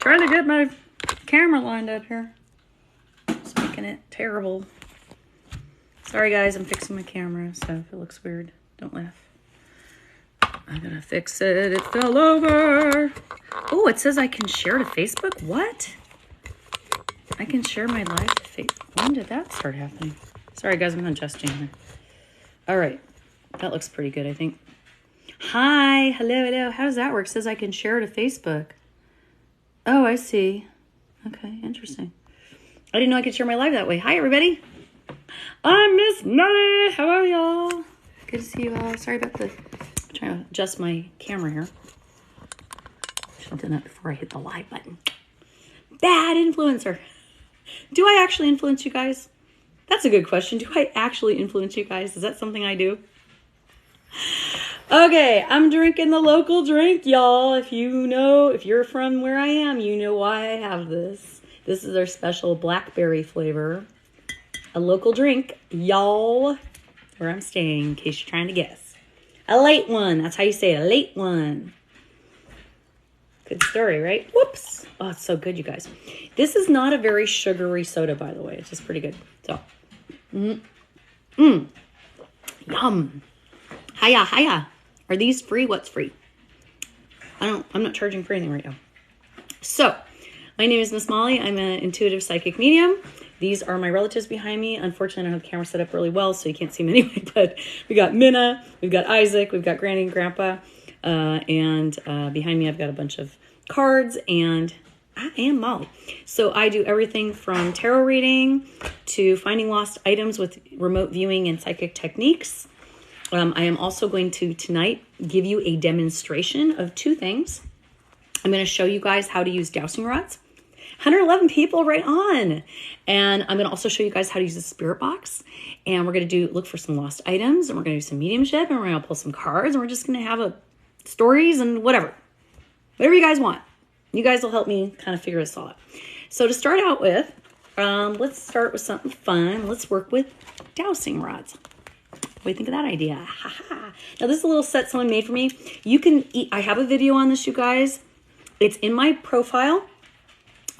Trying to get my camera lined up here. It's making it terrible. Sorry guys, I'm fixing my camera, so if it looks weird, don't laugh. I'm gonna fix it. It fell over. Oh, it says I can share to Facebook. What? I can share my live to Facebook. When did that start happening? Sorry guys, I'm adjusting here. All right, that looks pretty good, I think. Hi, hello. How does that work? It says I can share to Facebook. Oh, I see. Okay, interesting. I didn't know I could share my live that way. Hi, everybody. I'm Miss Molly. How are y'all? Good to see you all. Sorry about I'm trying to adjust my camera here. Should have done that before I hit the live button. Bad influencer. Do I actually influence you guys? That's a good question. Do I actually influence you guys? Is that something I do? Okay, I'm drinking the local drink, y'all. If you're from where I am, you know why I have this. This is our special blackberry flavor. A local drink, y'all, where I'm staying, in case you're trying to guess. A late one. That's how you say it, a late one. Good story, right? Whoops. Oh, it's so good, you guys. This is not a very sugary soda, by the way. It's just pretty good. So, yum. Hiya. Are these free? What's free? I'm not charging for anything right now. So, my name is Miss Molly. I'm an intuitive psychic medium. These are my relatives behind me. Unfortunately, I don't have the camera set up really well, so you can't see them anyway. But we got Minna, we've got Isaac, we've got Granny and Grandpa. And behind me, I've got a bunch of cards, and I am Molly. So I do everything from tarot reading to finding lost items with remote viewing and psychic techniques. I am also going to tonight give you a demonstration of two things. I'm going to show you guys how to use dowsing rods. 111 people right on. And I'm going to also show you guys how to use a spirit box. And we're going to look for some lost items, and we're going to do some mediumship, and we're going to pull some cards, and we're just going to have stories and whatever you guys want. You guys will help me kind of figure this all out. So to start out with, let's start with something fun. Let's work with dowsing rods. What do you think of that idea? Now this is a little set someone made for me. I have a video on this, you guys. It's in my profile,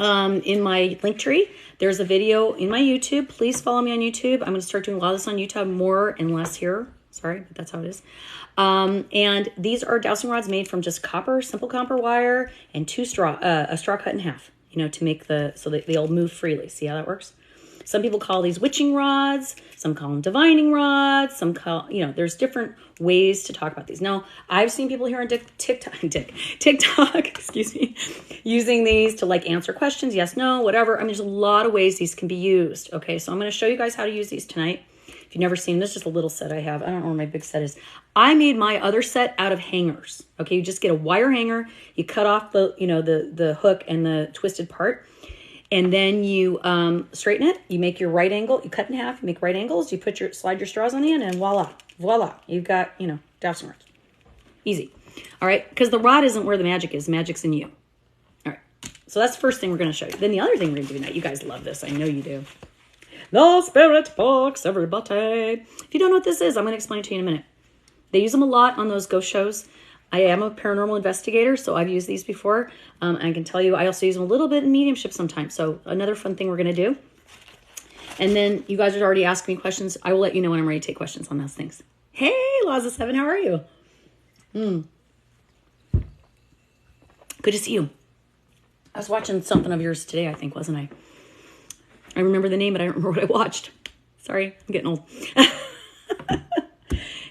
in my link tree. There's a video in my YouTube. Please follow me on YouTube. I'm going to start doing a lot of this on YouTube, more and less here. Sorry, but that's how it is. And these are dowsing rods made from just simple copper wire, and a straw cut in half, to make so that they'll move freely. See how that works? Some people call these witching rods. Some call them divining rods. Some call, there's different ways to talk about these. Now, I've seen people here on TikTok, excuse me, using these to answer questions. Yes, no, whatever. I mean, there's a lot of ways these can be used. Okay, so I'm going to show you guys how to use these tonight. If you've never seen this, just a little set I have. I don't know where my big set is. I made my other set out of hangers. Okay, you just get a wire hanger. You cut off the hook and the twisted part. And then you straighten it. You make your right angle. You cut in half. You make right angles. You slide your straws on the end, and voila. You've got, dowsing rods. Easy. All right, because the rod isn't where the magic is. The magic's in you. All right, so that's the first thing we're going to show you. Then the other thing we're going to do tonight, you guys love this. I know you do. The spirit box, everybody. If you don't know what this is, I'm going to explain it to you in a minute. They use them a lot on those ghost shows. I am a paranormal investigator, so I've used these before. I can tell you, I also use them a little bit in mediumship sometimes. So another fun thing we're going to do. And then you guys are already asking me questions. I will let you know when I'm ready to take questions on those things. Hey, Laza 7, how are you? Good to see you. I was watching something of yours today, I think, wasn't I? I remember the name, but I don't remember what I watched. Sorry, I'm getting old.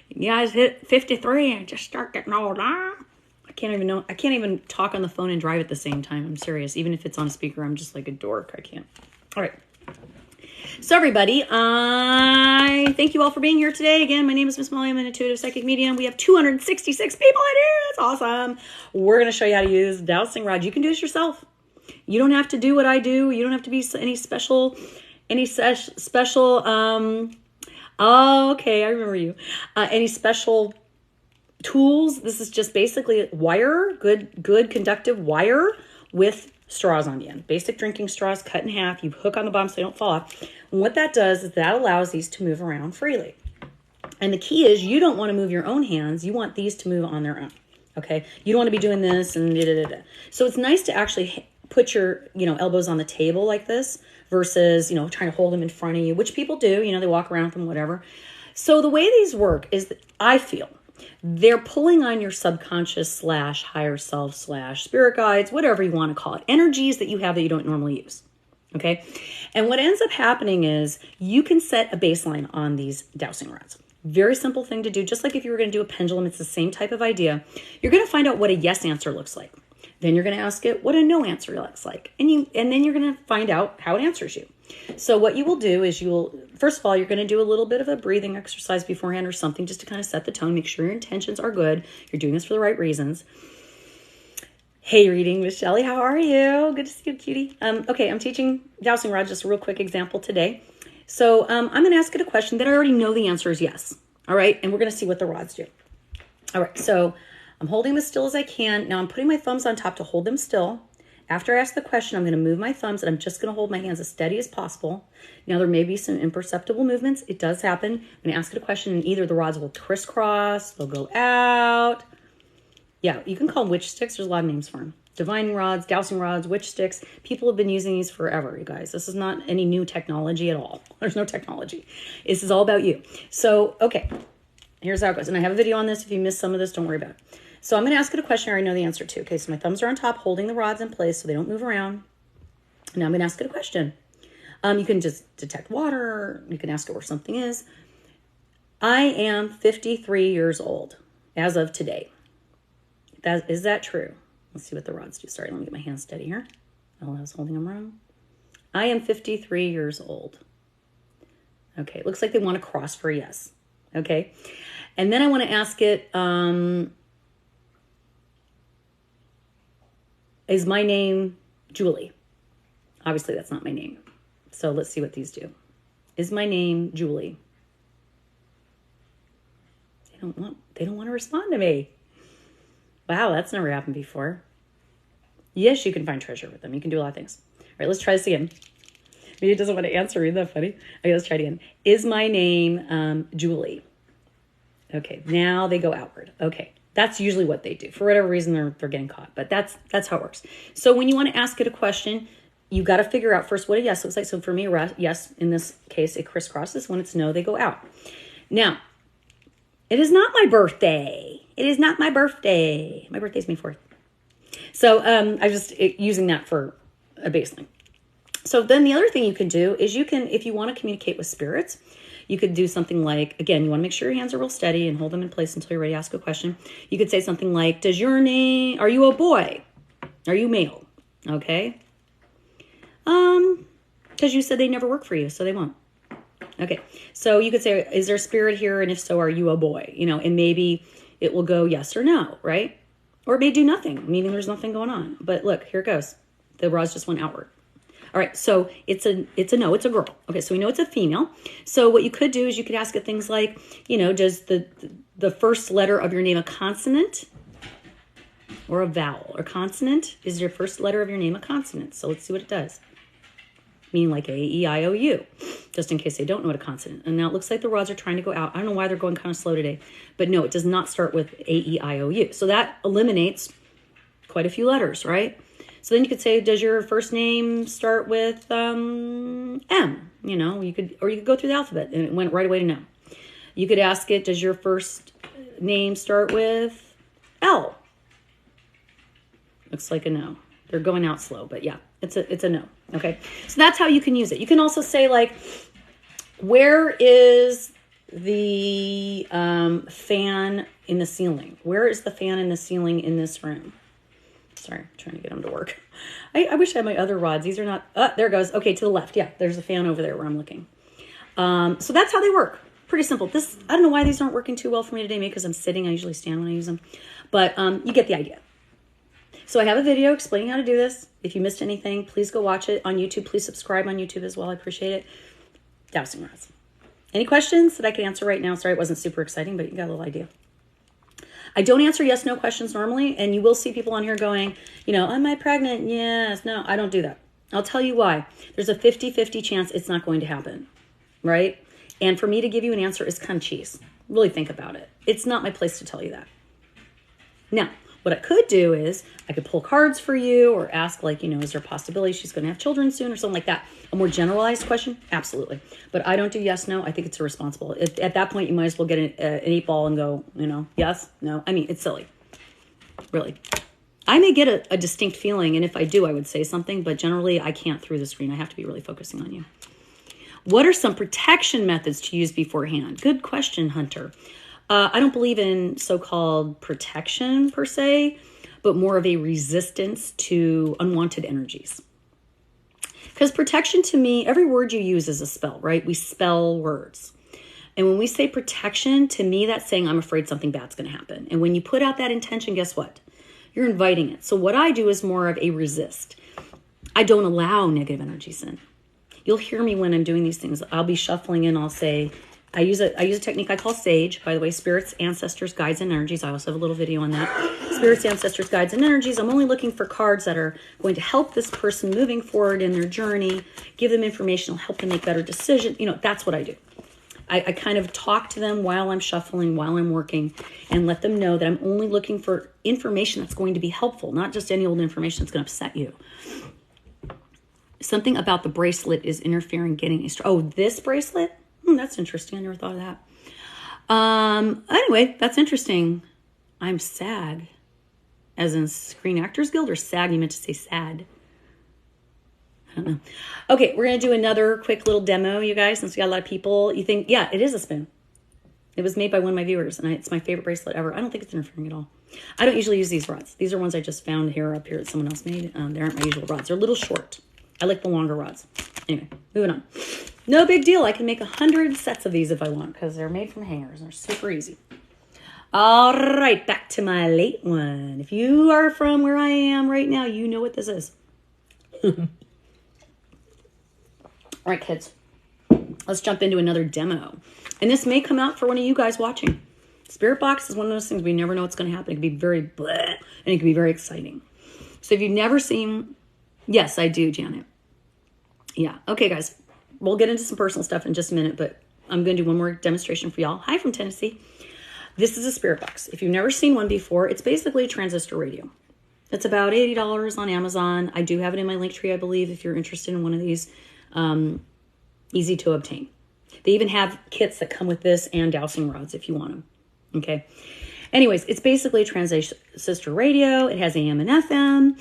You guys hit 53 and just start getting old, huh? I can't even talk on the phone and drive at the same time. I'm serious. Even if it's on a speaker, I'm just like a dork. I can't. All right. So everybody, I thank you all for being here today. Again, my name is Miss Molly. I'm an intuitive psychic medium. We have 266 people in here. That's awesome. We're going to show you how to use dowsing rods. You can do this yourself. You don't have to do what I do. You don't have to be any special, oh, okay, I remember you. Any special tools. This is just basically wire, good conductive wire with straws on the end. Basic drinking straws cut in half. You hook on the bottom so they don't fall off. And what that does is that allows these to move around freely. And the key is you don't want to move your own hands. You want these to move on their own. Okay? You don't want to be doing this and da-da-da-da. So it's nice to actually put your, elbows on the table like this versus, trying to hold them in front of you, which people do, they walk around with them, whatever. So the way these work is that I feel they're pulling on your subconscious / higher self / spirit guides, whatever you want to call it, energies that you have that you don't normally use. Okay. And what ends up happening is you can set a baseline on these dowsing rods. Very simple thing to do. Just like if you were going to do a pendulum, it's the same type of idea. You're going to find out what a yes answer looks like. Then you're going to ask it what a no answer looks like. And then you're going to find out how it answers you. So what you will do is first of all, you're going to do a little bit of a breathing exercise beforehand or something just to kind of set the tone, make sure your intentions are good. You're doing this for the right reasons. Hey, reading with Shelly, how are you? Good to see you, cutie. Okay, I'm teaching dowsing rod, just a real quick example today. So I'm going to ask it a question that I already know the answer is yes. All right, and we're going to see what the rods do. All right, so I'm holding them as still as I can. Now I'm putting my thumbs on top to hold them still. After I ask the question, I'm going to move my thumbs and I'm just going to hold my hands as steady as possible. Now there may be some imperceptible movements. It does happen. I'm going to ask it a question and either the rods will crisscross, they'll go out. Yeah, you can call them witch sticks. There's a lot of names for them. Divining rods, dowsing rods, witch sticks. People have been using these forever, you guys. This is not any new technology at all. There's no technology. This is all about you. So, okay, here's how it goes. And I have a video on this. If you missed some of this, don't worry about it. So I'm going to ask it a question I already know the answer to. Okay, so my thumbs are on top, holding the rods in place so they don't move around. Now I'm going to ask it a question. You can just detect water. You can ask it where something is. I am 53 years old as of today. Is that true? Let's see what the rods do. Sorry, let me get my hands steady here. Oh, I was holding them wrong. I am 53 years old. Okay, it looks like they want to cross for a yes. Okay, and then I want to ask it, is my name Julie? Obviously, that's not my name. So let's see what these do. Is my name Julie? They don't want to respond to me. Wow, that's never happened before. Yes, you can find treasure with them. You can do a lot of things. All right, let's try this again. Maybe it doesn't want to answer. Isn't that funny? Okay, let's try it again. Is my name Julie? Okay, now they go outward. Okay, that's usually what they do. For whatever reason, they're getting caught. But that's how it works. So when you want to ask it a question, you got to figure out first what a yes looks like. So for me, yes, in this case, it crisscrosses. When it's no, they go out. Now, it is not my birthday. It is not my birthday. My birthday's May 4th. So I'm just using that for a baseline. So then the other thing you can do is you can, if you want to communicate with spirits, you could do something like, again, you want to make sure your hands are real steady and hold them in place until you're ready to ask a question. You could say something like, are you a boy? Are you male? Okay. Because you said they never work for you, so they won't. Okay. So you could say, is there a spirit here? And if so, are you a boy? And maybe it will go yes or no, right? Or it may do nothing, meaning there's nothing going on. But look, here it goes. The rods just went outward. All right, so it's a no, it's a girl. Okay, so we know it's a female. So what you could do is you could ask it things like, does the first letter of your name a consonant or a vowel? Or consonant, is your first letter of your name a consonant? So let's see what it does. Meaning like A, E, I, O, U, just in case they don't know what a consonant. And now it looks like the rods are trying to go out. I don't know why they're going kind of slow today. But no, it does not start with A, E, I, O, U. So that eliminates quite a few letters, right? So then you could say, does your first name start with M? You could go through the alphabet and it went right away to no. You could ask it, does your first name start with L? Looks like a no. They're going out slow, but yeah, it's a no. Okay, so that's how you can use it. You can also say like, where is the fan in the ceiling? Where is the fan in the ceiling in this room? Sorry, I'm trying to get them to work. I wish I had my other rods. These are not, there it goes. Okay, to the left. Yeah, there's a fan over there where I'm looking. So that's how they work. Pretty simple. I don't know why these aren't working too well for me today. Maybe because I'm sitting. I usually stand when I use them. But you get the idea. So I have a video explaining how to do this. If you missed anything, please go watch it on YouTube. Please subscribe on YouTube as well. I appreciate it. Dowsing rods. Any questions that I can answer right now? Sorry, it wasn't super exciting, but you got a little idea. I don't answer yes, no questions normally, and you will see people on here going, am I pregnant? Yes, no, I don't do that. I'll tell you why. There's a 50-50 chance it's not going to happen, right? And for me to give you an answer is kind of cheese. Really think about it. It's not my place to tell you that. Now, What I could do is I could pull cards for you or ask, like, is there a possibility she's going to have children soon or something like that? A more generalized question? Absolutely. But I don't do yes, no. I think it's irresponsible. At that point, you might as well get an 8-ball and go, yes, no. I mean, it's silly. Really. I may get a distinct feeling, and if I do, I would say something, but generally I can't through the screen. I have to be really focusing on you. What are some protection methods to use beforehand? Good question, Hunter. I don't believe in so-called protection per se, but more of a resistance to unwanted energies. Because protection to me, every word you use is a spell, right? We spell words. And when we say protection, to me, that's saying I'm afraid something bad's going to happen. And when you put out that intention, guess what? You're inviting it. So what I do is more of a resist. I don't allow negative energies in. You'll hear me when I'm doing these things. I'll be shuffling in. I'll say, I use a technique I call Sage, by the way, spirits, ancestors, guides, and energies. I also have a little video on that. Spirits, ancestors, guides, and energies. I'm only looking for cards that are going to help this person moving forward in their journey, give them information, help them make better decisions. That's what I do. I kind of talk to them while I'm shuffling, while I'm working, and let them know that I'm only looking for information that's going to be helpful, not just any old information that's going to upset you. Something about the bracelet is interfering getting this bracelet? That's interesting. I never thought of that. Anyway, that's interesting. I'm SAG. As in Screen Actors Guild, or SAG? You meant to say sad. I don't know. Okay, we're going to do another quick little demo, you guys, since we got a lot of people. You think, yeah, it is a spin. It was made by one of my viewers, and it's my favorite bracelet ever. I don't think it's interfering at all. I don't usually use these rods. These are ones I just found up here that someone else made. They aren't my usual rods. They're a little short. I like the longer rods. Anyway, moving on. No big deal. I can make 100 sets of these if I want, because they're made from hangers and they're super easy. All right, back to my late one. If you are from where I am right now, you know what this is. All right, kids, let's jump into another demo. And this may come out for one of you guys watching. Spirit box is one of those things we never know what's going to happen. It can be very bleh, and it can be very exciting. So if you've never seen, yes, I do, Janet. Yeah. Okay, guys, we'll get into some personal stuff in just a minute, but I'm going to do one more demonstration for y'all. Hi from Tennessee. This is a spirit box. If you've never seen one before, it's basically a transistor radio. It's about $80 on Amazon. I do have it in my link tree, I believe, if you're interested in one of these. Easy to obtain. They even have kits that come with this and dowsing rods if you want them. Okay. Anyways, it's basically a transistor radio. It has AM and FM.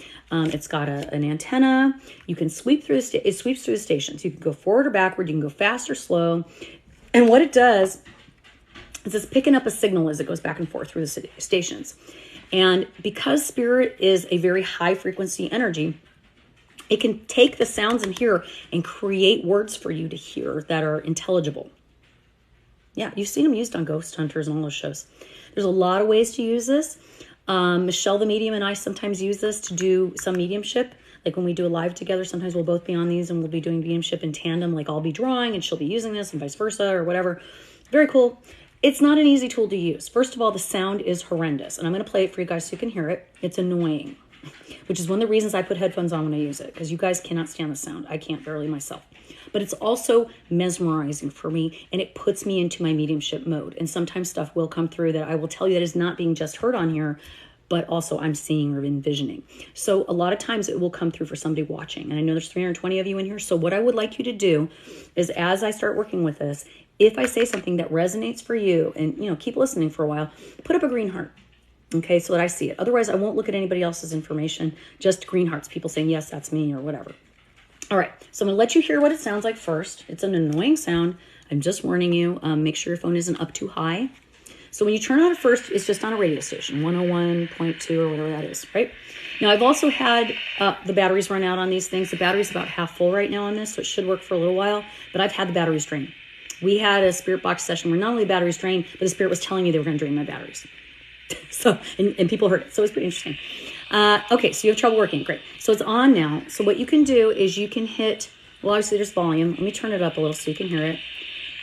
It's got an antenna. You can sweep through it sweeps through the stations. You can go forward or backward. You can go fast or slow. And what it does is it's picking up a signal as it goes back and forth through the stations. And because spirit is a very high frequency energy, it can take the sounds in here and create words for you to hear that are intelligible. Yeah, you've seen them used on Ghost Hunters and all those shows. There's a lot of ways to use this. Michelle the medium and I sometimes use this to do some mediumship. Like when we do a live together, sometimes we'll both be on these and we'll be doing mediumship in tandem. Like I'll be drawing and she'll be using this and vice versa or whatever. Very cool. It's not an easy tool to use. First of all, the sound is horrendous. And I'm going to play it for you guys so you can hear it. It's annoying, which is one of the reasons I put headphones on when I use it, because you guys cannot stand the sound. I can't barely myself. But it's also mesmerizing for me, and it puts me into my mediumship mode. And sometimes stuff will come through that I will tell you that is not being just heard on here, but also I'm seeing or envisioning. So a lot of times it will come through for somebody watching. And I know there's 320 of you in here. So what I would like you to do is, as I start working with this, if I say something that resonates for you, and keep listening for a while, put up a green heart. Okay, so that I see it. Otherwise, I won't look at anybody else's information, just green hearts, people saying, yes, that's me, or whatever. All right, so I'm going to let you hear what it sounds like first. It's an annoying sound. I'm just warning you. Make sure your phone isn't up too high. So when you turn on it first, it's just on a radio station, 101.2 or whatever that is, right? Now, I've also had the batteries run out on these things. The battery's about half full right now on this, so it should work for a little while, but I've had the batteries drain. We had a spirit box session where not only the batteries drained, but the spirit was telling me they were going to drain my batteries. So, and people heard it. So it's pretty interesting. Okay, so you have trouble working. Great. So it's on now. So what you can do is you can hit, well, obviously there's volume. Let me turn it up a little so you can hear it.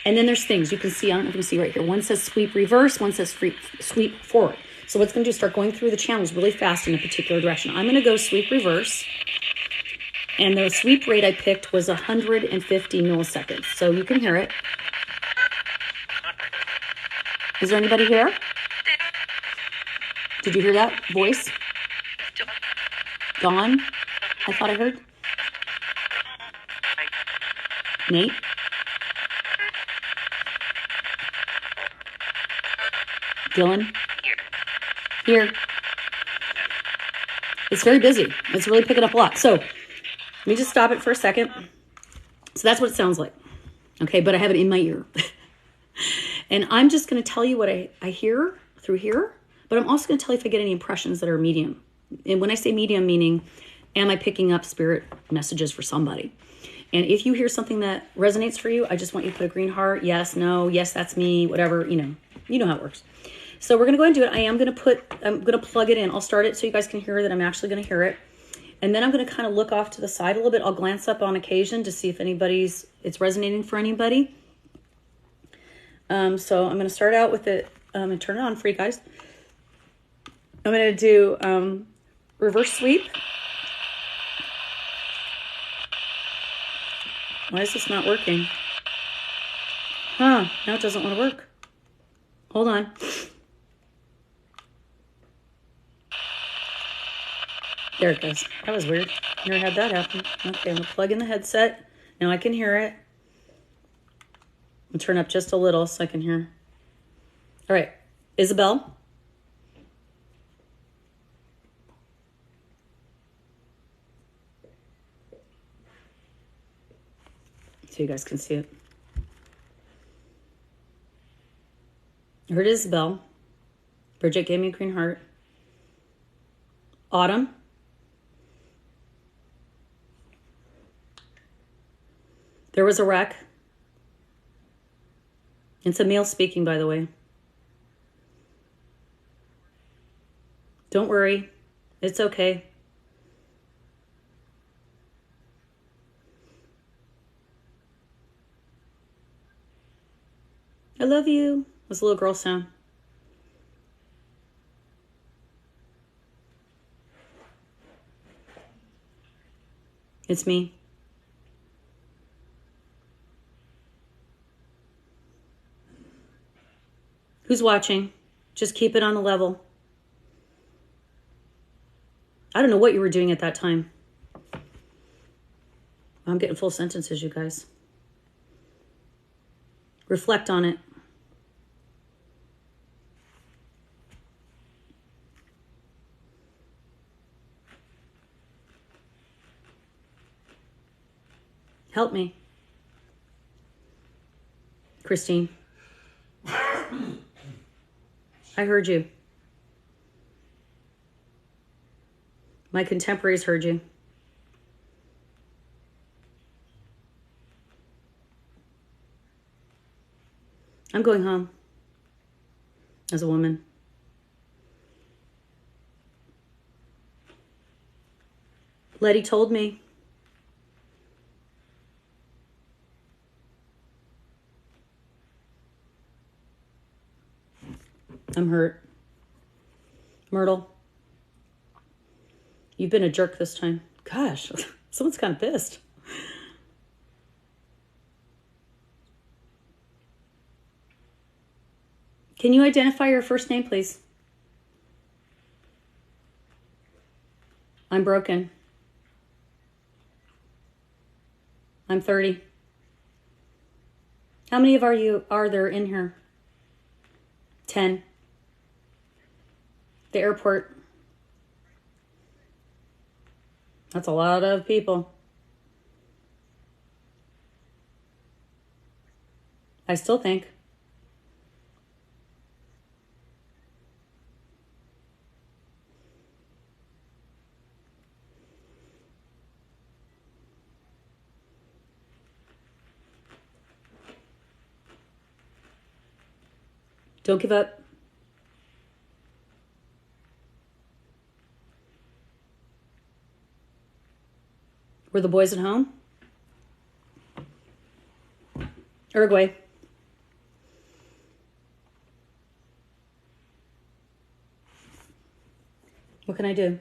And then there's things you can see. I don't know if you can see right here. One says sweep reverse. One says sweep forward. So what's going to do is start going through the channels really fast in a particular direction. I'm going to go sweep reverse. And the sweep rate I picked was 150 milliseconds. So you can hear it. Is there anybody here? Did you hear that voice? Dawn? I thought I heard. Nate? Dylan? Here. It's very busy. It's really picking up a lot. So let me just stop it for a second. So that's what it sounds like. Okay, but I have it in my ear. And I'm just going to tell you what I hear through here, but I'm also going to tell you if I get any impressions that are medium. And when I say medium, meaning, am I picking up spirit messages for somebody? And if you hear something that resonates for you, I just want you to put a green heart. Yes, no, yes, that's me, whatever, you know how it works. So we're going to go ahead and do it. I'm going to plug it in. I'll start it so you guys can hear that I'm actually going to hear it. And then I'm going to kind of look off to the side a little bit. I'll glance up on occasion to see if it's resonating for anybody. So I'm going to start out with it and turn it on for you guys. I'm going to do reverse sweep. Why is this not working? Huh, now it doesn't want to work. Hold on. There it goes. That was weird. Never had that happen. Okay, I'm going to plug in the headset. Now I can hear it. I'll turn up just a little so I can hear. All right, Isabel. So you guys can see it. I heard Isabel. Bridget gave me a green heart. Autumn. There was a wreck. It's a male speaking, by the way. Don't worry. It's okay. I love you. That's a little girl sound. It's me. Who's watching? Just keep it on the level. I don't know what you were doing at that time. I'm getting full sentences, you guys. Reflect on it. Help me. Christine. I heard you. My contemporaries heard you. I'm going home as a woman. Letty told me. I'm hurt. Myrtle, you've been a jerk this time. Gosh, someone's kind of pissed. Can you identify your first name, please? I'm broken. I'm 30. How many of you are there in here? 10. The airport. That's a lot of people. I still think. Don't give up. Were the boys at home? Uruguay. What can I do?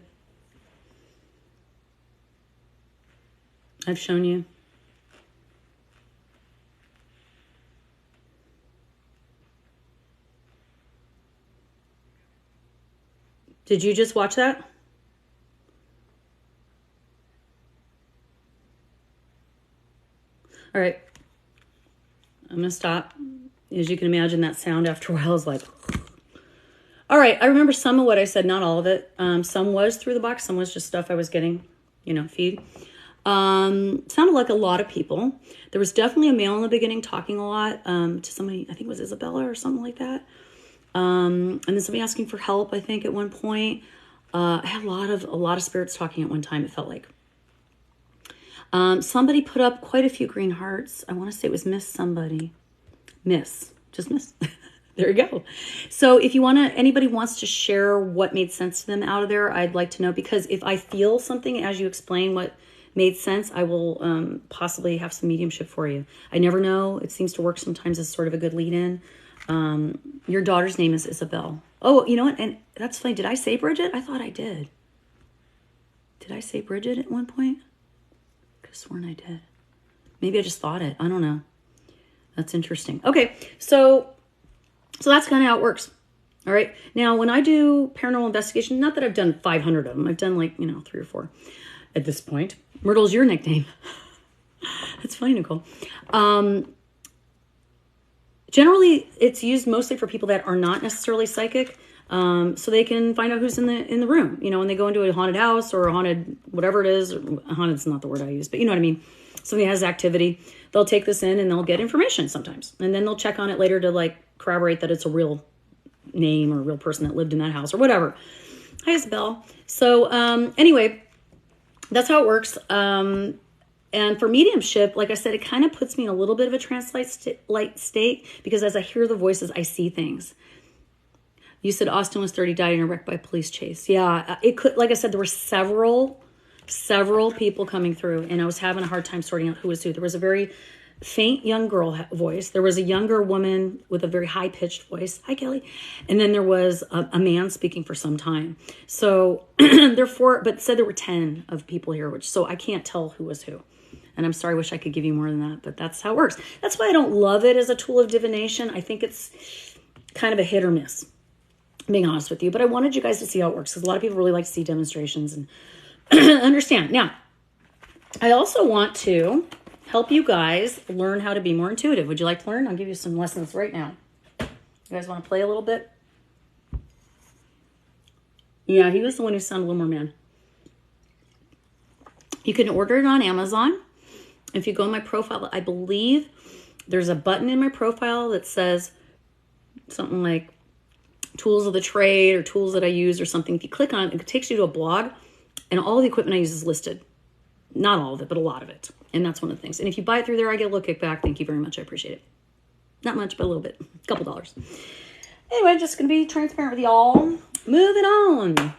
I've shown you. Did you just watch that? All right. I'm going to stop. As you can imagine, that sound after a while is like... All right. I remember some of what I said, not all of it. Some was through the box. Some was just stuff I was getting, feed. Sounded like a lot of people. There was definitely a male in the beginning talking a lot to somebody, I think it was Isabella or something like that. And then somebody asking for help, I think, at one point. I had a lot of spirits talking at one time, it felt like. Somebody put up quite a few green hearts. I want to say it was Miss somebody. Just Miss. There you go. So if anybody wants to share what made sense to them out of there, I'd like to know, because if I feel something as you explain what made sense, I will possibly have some mediumship for you. I never know. It seems to work sometimes as sort of a good lead in. Your daughter's name is Isabel. Oh, you know what? And that's funny. Did I say Bridget? I thought I did. Did I say Bridget at one point? I could have sworn I did. Maybe I just thought it. I don't know. That's interesting. Okay. So that's kind of how it works. All right. Now, when I do paranormal investigation, not that I've done 500 of them. I've done 3 or 4 at this point. Myrtle's your nickname. That's funny, Nicole. Generally, it's used mostly for people that are not necessarily psychic, so they can find out who's in the room. When they go into a haunted house or a haunted whatever it is. Haunted's not the word I use, but you know what I mean. Somebody has activity. They'll take this in and they'll get information sometimes, and then they'll check on it later to corroborate that it's a real name or a real person that lived in that house or whatever. Hi, Isabel. So anyway, that's how it works. And for mediumship, like I said, it kind of puts me in a little bit of a trance-like state, because as I hear the voices, I see things. You said Austin was 30, died in a wreck by a police chase. Yeah, it could. Like I said, there were several people coming through, and I was having a hard time sorting out who was who. There was a very faint young girl voice. There was a younger woman with a very high-pitched voice. Hi, Kelly. And then there was a man speaking for some time. So therefore, but said there were 10 of people here, so I can't tell who was who. And I'm sorry, I wish I could give you more than that, but that's how it works. That's why I don't love it as a tool of divination. I think it's kind of a hit or miss, being honest with you. But I wanted you guys to see how it works, because a lot of people really like to see demonstrations and understand. Now, I also want to help you guys learn how to be more intuitive. Would you like to learn? I'll give you some lessons right now. You guys want to play a little bit? Yeah, he was the one who sounded a little more man. You can order it on Amazon. If you go on my profile, I believe there's a button in my profile that says something like tools of the trade or tools that I use or something. If you click on it, it takes you to a blog, and all the equipment I use is listed. Not all of it, but a lot of it. And that's one of the things. And if you buy it through there, I get a little kickback. Thank you very much. I appreciate it. Not much, but a little bit. A couple dollars. Anyway, just going to be transparent with y'all. Moving on.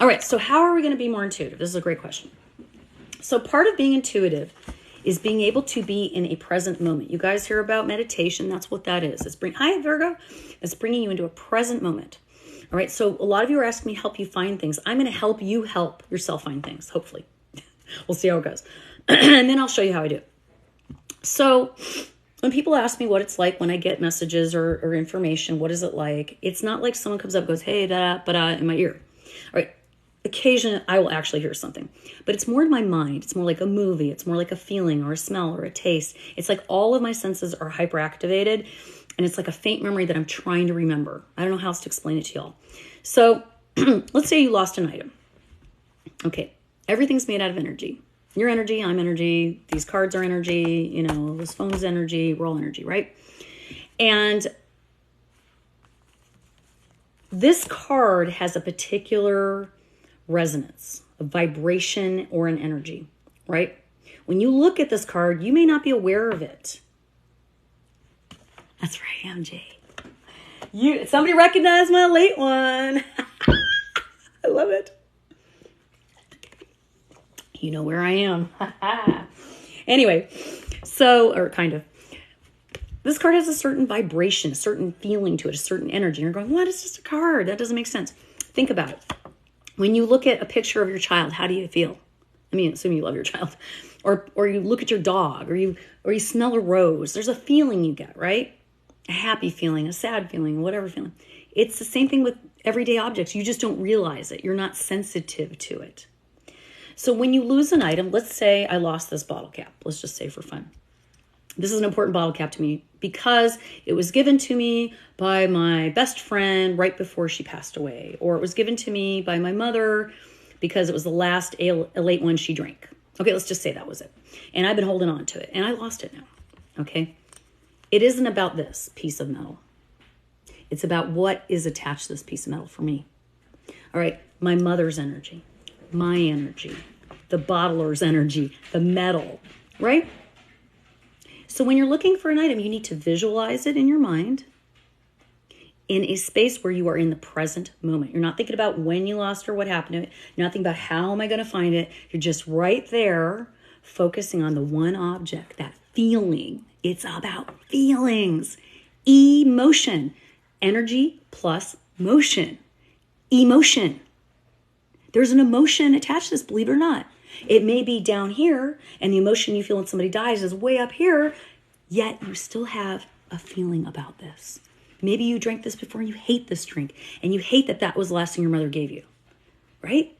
All right, so how are we going to be more intuitive? This is a great question. So part of being intuitive is being able to be in a present moment. You guys hear about meditation. That's what that is. Hi, Virgo. It's bringing you into a present moment. All right, so a lot of you are asking me to help you find things. I'm going to help you help yourself find things, hopefully. We'll see how it goes. And then I'll show you how I do it. So when people ask me what it's like when I get messages or information, what is it like? It's not like someone comes up and goes, hey, da-da, in my ear. All right. Occasionally, I will actually hear something, but it's more in my mind. It's more like a movie. It's more like a feeling or a smell or a taste. It's like all of my senses are hyperactivated, and it's like a faint memory that I'm trying to remember. I don't know how else to explain it to y'all. So let's say you lost an item. Okay, everything's made out of energy. You're energy, I'm energy. These cards are energy. This phone's energy. We're all energy, right? And this card has a particular resonance, a vibration, or an energy, right? When you look at this card, you may not be aware of it. That's right, MJ. Somebody recognized my late one. I love it. You know where I am. Anyway, or kind of. This card has a certain vibration, a certain feeling to it, a certain energy. You're going, what? It's just a card. That doesn't make sense. Think about it. When you look at a picture of your child, how do you feel? I mean, assuming you love your child. Or you look at your dog, or you smell a rose. There's a feeling you get, right? A happy feeling, a sad feeling, whatever feeling. It's the same thing with everyday objects. You just don't realize it. You're not sensitive to it. So when you lose an item, let's say I lost this bottle cap. Let's just say for fun. This is an important bottle cap to me because it was given to me by my best friend right before she passed away. Or it was given to me by my mother because it was the last late one she drank. Okay, let's just say that was it. And I've been holding on to it and I lost it now. Okay. It isn't about this piece of metal. It's about what is attached to this piece of metal for me. All right. My mother's energy, my energy, the bottler's energy, the metal, right? So when you're looking for an item, you need to visualize it in your mind in a space where you are in the present moment. You're not thinking about when you lost or what happened to it. You're not thinking about how am I going to find it. You're just right there focusing on the one object, that feeling. It's about feelings, emotion, energy plus motion, emotion. There's an emotion attached to this, believe it or not. It may be down here, and the emotion you feel when somebody dies is way up here, yet you still have a feeling about this. Maybe you drank this before and you hate this drink, and you hate that that was the last thing your mother gave you, right?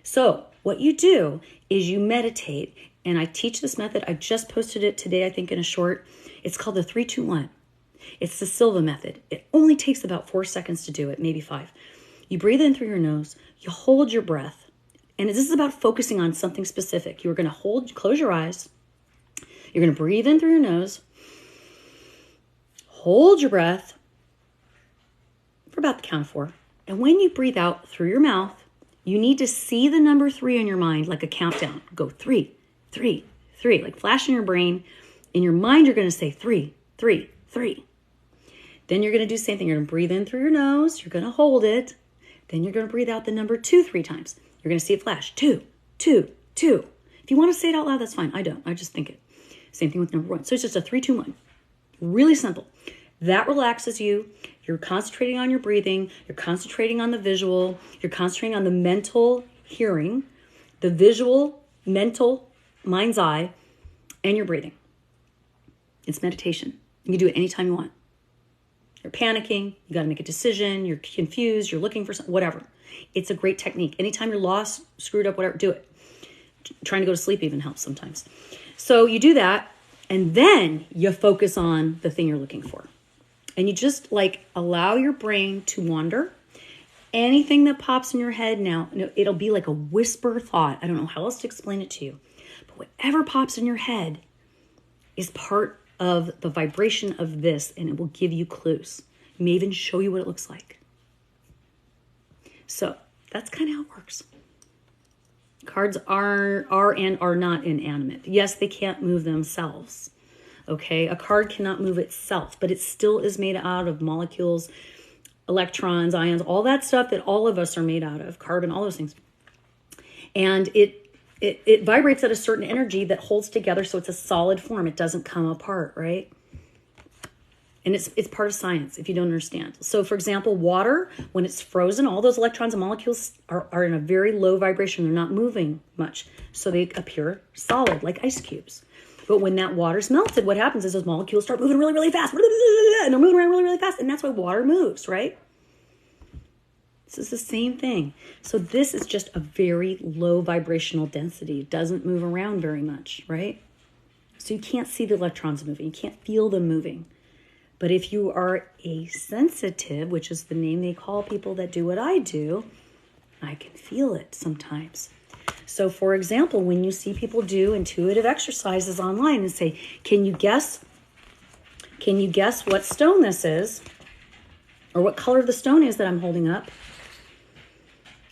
So what you do is you meditate, and I teach this method. I just posted it today, I think, in a short. It's called the 3-2-1. It's the Silva method. It only takes about 4 seconds to do it, maybe 5. You breathe in through your nose, you hold your breath, and this is about focusing on something specific. You're going to close your eyes. You're going to breathe in through your nose. Hold your breath for about the count of 4. And when you breathe out through your mouth, you need to see the number 3 in your mind like a countdown. Go 3, 3, 3, like flash in your brain. In your mind, you're going to say 3, 3, 3. Then you're going to do the same thing. You're going to breathe in through your nose. You're going to hold it. Then you're going to breathe out the number 2 3 times. You're going to see it flash. 2, 2, 2. If you want to say it out loud, that's fine. I don't. I just think it. Same thing with number 1. So it's just a 3, 2, 1. Really simple. That relaxes you. You're concentrating on your breathing. You're concentrating on the visual. You're concentrating on the mental hearing, the visual, mental, mind's eye, and your breathing. It's meditation. You can do it anytime you want. You're panicking. You got to make a decision. You're confused. You're looking for something, whatever. It's a great technique. Anytime you're lost, screwed up, whatever, do it. Trying to go to sleep even helps sometimes. So you do that, and then you focus on the thing you're looking for. And you just allow your brain to wander. Anything that pops in your head now, it'll be like a whisper thought. I don't know how else to explain it to you. But whatever pops in your head is part of the vibration of this, and it will give you clues. It may even show you what it looks like. So that's kind of how it works. Cards are and are not inanimate. Yes, they can't move themselves. Okay, a card cannot move itself, but it still is made out of molecules, electrons, ions, all that stuff that all of us are made out of, carbon, all those things. And it vibrates at a certain energy that holds together, so it's a solid form. It doesn't come apart, right? And it's part of science if you don't understand. So for example, water, when it's frozen, all those electrons and molecules are in a very low vibration. They're not moving much. So they appear solid, like ice cubes. But when that water's melted, what happens is those molecules start moving really, really fast. And they're moving around really, really fast. And that's why water moves, right? This is the same thing. So this is just a very low vibrational density. It doesn't move around very much, right? So you can't see the electrons moving. You can't feel them moving. But if you are a sensitive, which is the name they call people that do what I do, I can feel it sometimes. So for example, when you see people do intuitive exercises online and say, can you guess what stone this is? Or what color the stone is that I'm holding up?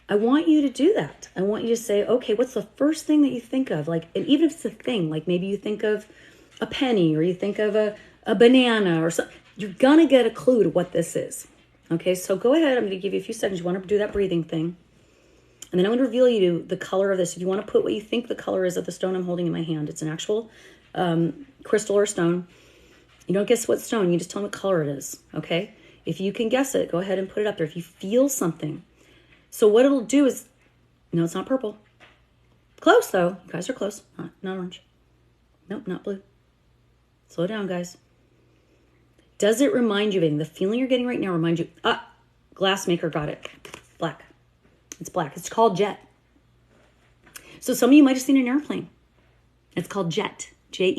I want you to do that. I want you to say, okay, what's the first thing that you think of? And even if it's a thing, like maybe you think of a penny or you think of a banana or something, you're going to get a clue to what this is. Okay, so go ahead. I'm going to give you a few seconds. You want to do that breathing thing. And then I'm going to reveal you the color of this. If you want to put what you think the color is of the stone I'm holding in my hand, it's an actual crystal or stone. You don't guess what stone. You just tell me what color it is. Okay, if you can guess it, go ahead and put it up there. If you feel something. So what it'll do is, no, it's not purple. Close though. You guys are close. Not orange. Nope, not blue. Slow down, guys. Does it remind you of anything? The feeling you're getting right now reminds you, glassmaker got it. Black. It's black. It's called jet. So some of you might have seen an airplane. It's called jet. Jet.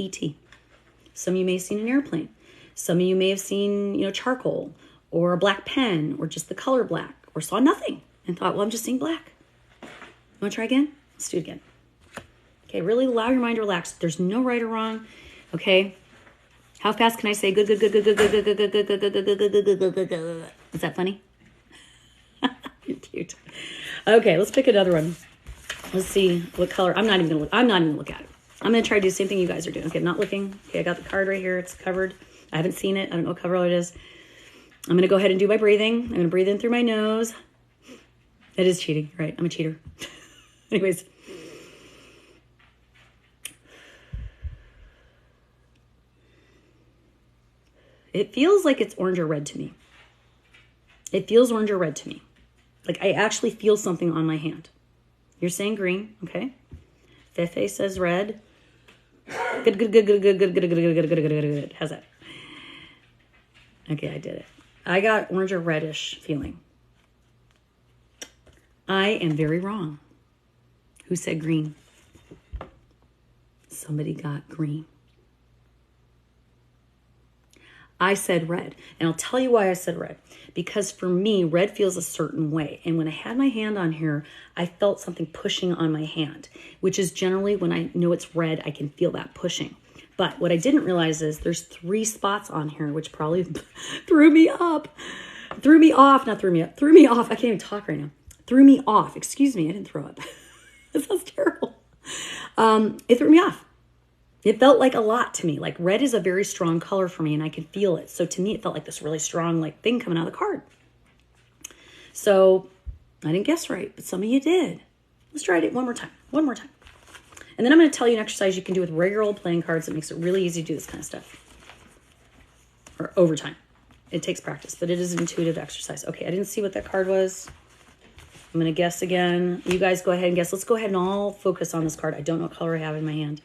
Some of you may have seen an airplane. Some of you may have seen, charcoal or a black pen or just the color black or saw nothing and thought, well, I'm just seeing black. You want to try again? Let's do it again. Okay, really allow your mind to relax. There's no right or wrong. Okay. How fast can I say good, good, good, good, good, good, good, good, good, good, good, good, good, good, good, good, good, good? Is that funny? You're cute. Okay, let's pick another one. Let's see what color. I'm not even gonna look at it. I'm gonna try to do the same thing you guys are doing. Okay, I'm not looking. Okay, I got the card right here. It's covered. I haven't seen it. I don't know what color it is. I'm gonna go ahead and do my breathing. I'm gonna breathe in through my nose. That is cheating, right? I'm a cheater. Anyways. It feels like it's orange or red to me. It feels orange or red to me. Like I actually feel something on my hand. You're saying green, okay? Fefe says red. Good, good, good, good, good, good, good, good, good, good, good, good, good, good. How's that? Okay, I did it. I got orange or reddish feeling. I am very wrong. Who said green? Somebody got green. I said red, and I'll tell you why I said red. Because for me, red feels a certain way. And when I had my hand on here, I felt something pushing on my hand, which is generally when I know it's red, I can feel that pushing. But what I didn't realize is there's 3 spots on here, which probably threw me off. I can't even talk right now. Threw me off. Excuse me, I didn't throw up. That sounds terrible. It threw me off. It felt like a lot to me. Like red is a very strong color for me and I can feel it. So to me, it felt like this really strong thing coming out of the card. So I didn't guess right, but some of you did. Let's try it one more time. And then I'm going to tell you an exercise you can do with regular old playing cards that makes it really easy to do this kind of stuff. Or over time. It takes practice, but it is an intuitive exercise. Okay, I didn't see what that card was. I'm going to guess again. You guys go ahead and guess. Let's go ahead and all focus on this card. I don't know what color I have in my hand.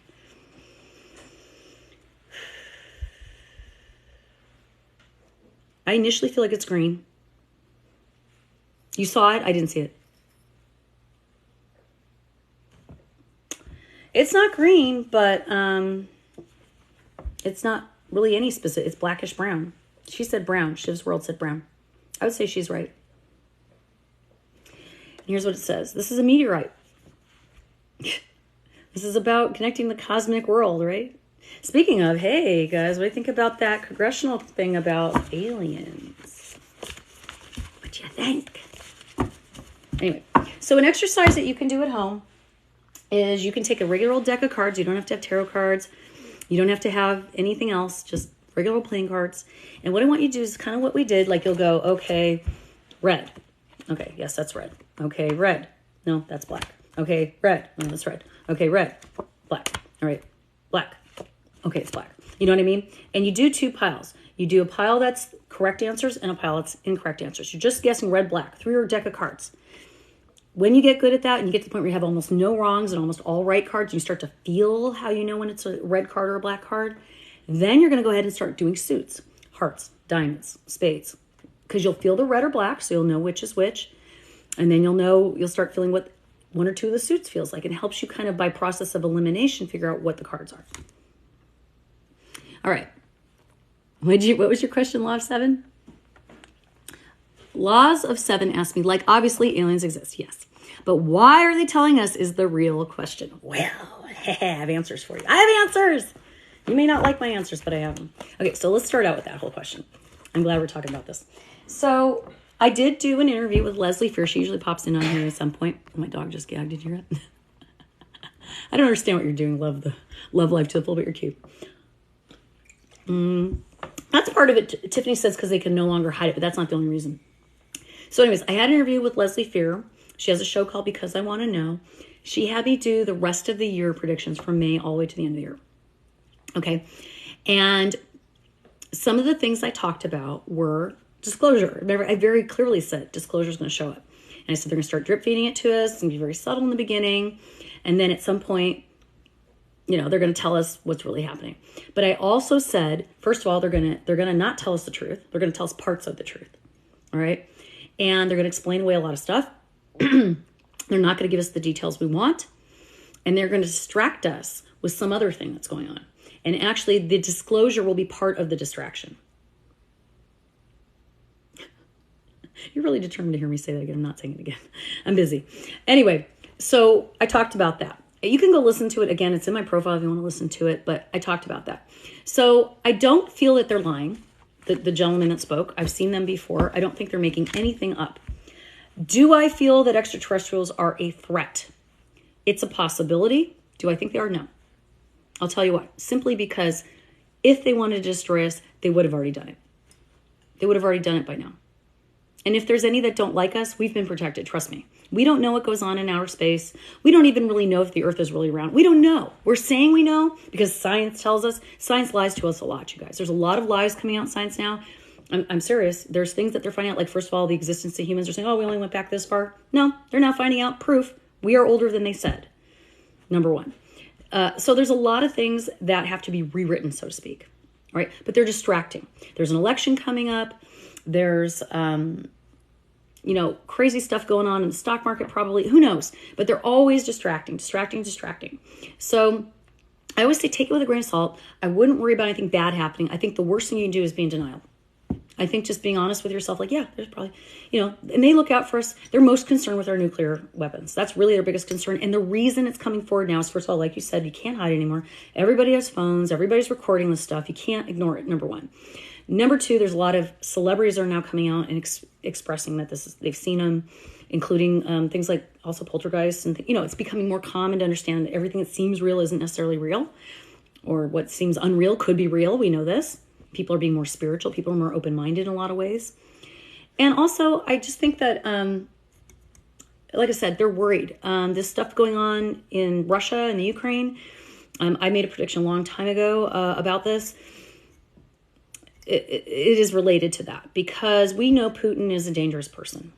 I initially feel like it's green. You saw it. I didn't see it. It's not green, but it's not really any specific. It's blackish brown. She said brown. Shiv's World said brown. I would say she's right. And here's what it says. This is a meteorite. This is about connecting the cosmic world, right? Speaking of, hey guys, what do you think about that congressional thing about aliens? What do you think? Anyway, so an exercise that you can do at home is you can take a regular old deck of cards. You don't have to have tarot cards. You don't have to have anything else, just regular old playing cards. And what I want you to do is kind of what we did. Like you'll go, okay, red. Okay, yes, that's red. Okay, red. No, that's black. Okay, red. No, that's red. Okay, red. Black. All right, black. Okay, it's black. You know what I mean? And you do 2 piles. You do a pile that's correct answers and a pile that's incorrect answers. You're just guessing red, black through your deck of cards. When you get good at that and you get to the point where you have almost no wrongs and almost all right cards, you start to feel how you know when it's a red card or a black card, then you're going to go ahead and start doing suits, hearts, diamonds, spades, because you'll feel the red or black, so you'll know which is which. And then you'll start feeling what 1 or 2 of the suits feels like. It helps you kind of by process of elimination figure out what the cards are. All right. What was your question, Law of 7? Laws of 7 asked me, like, obviously aliens exist, yes. But why are they telling us is the real question. Well, I have answers for you. I have answers. You may not like my answers, but I have them. Okay, so let's start out with that whole question. I'm glad we're talking about this. So I did do an interview with Leslie Fear. She usually pops in on here at some point. My dog just gagged. Did you hear it? I don't understand what you're doing. Love life to the full, but you're cute. That's part of it. Tiffany says because they can no longer hide it, but that's not the only reason. So anyways, I had an interview with Leslie Fear. She has a show called Because I Want to Know. She had me do the rest of the year predictions from May all the way to the end of the year. Okay. And some of the things I talked about were disclosure. Remember, I very clearly said disclosure is going to show up. And I said they're going to start drip feeding it to us. It's going to be very subtle in the beginning. And then at some point, they're going to tell us what's really happening. But I also said, first of all, they're going to not tell us the truth. They're going to tell us parts of the truth. All right. and they're going to explain away a lot of stuff. They're not going to give us the details we want, and they're going to distract us with some other thing that's going on. And actually, the disclosure will be part of the distraction. You're really determined to hear me say that again. I'm not saying it again. I'm busy. Anyway, so I talked about that. You can go listen to it again. It's in my profile if you want to listen to it, but I talked about that. So I don't feel that they're lying, the gentleman that spoke. I've seen them before. I don't think they're making anything up. Do I feel that extraterrestrials are a threat? It's a possibility. Do I think they are? No. I'll tell you why. Simply because if they wanted to destroy us, they would have already done it. They would have already done it by now. And if there's any that don't like us, we've been protected. Trust me. We don't know what goes on in outer space. We don't even really know if the Earth is really round. We don't know. We're saying we know because science tells us. Science lies to us a lot, you guys. There's a lot of lies coming out in science now. I'm serious. There's things that they're finding out, like, first of all, the existence of humans. They're saying, oh, we only went back this far. No, they're now finding out proof. We are older than they said. Number one. So there's a lot of things that have to be rewritten, so to speak. Right? But they're distracting. There's an election coming up. There's... crazy stuff going on in the stock market, probably. Who knows? But they're always distracting. So I always say take it with a grain of salt. I wouldn't worry about anything bad happening. I think the worst thing you can do is be in denial. I think just being honest with yourself, like, yeah, there's probably, and they look out for us. They're most concerned with our nuclear weapons. That's really their biggest concern. And the reason it's coming forward now is, first of all, like you said, you can't hide anymore. Everybody has phones. Everybody's recording this stuff. You can't ignore it, number one. Number two, there's a lot of celebrities are now coming out and expressing that they've seen them, including things like also poltergeists. And, it's becoming more common to understand that everything that seems real isn't necessarily real, or what seems unreal could be real. We know this. People are being more spiritual. People are more open-minded in a lot of ways. And also, I just think that, like I said, they're worried. This stuff going on in Russia and the Ukraine, I made a prediction a long time ago about this. It is related to that because we know Putin is a dangerous person.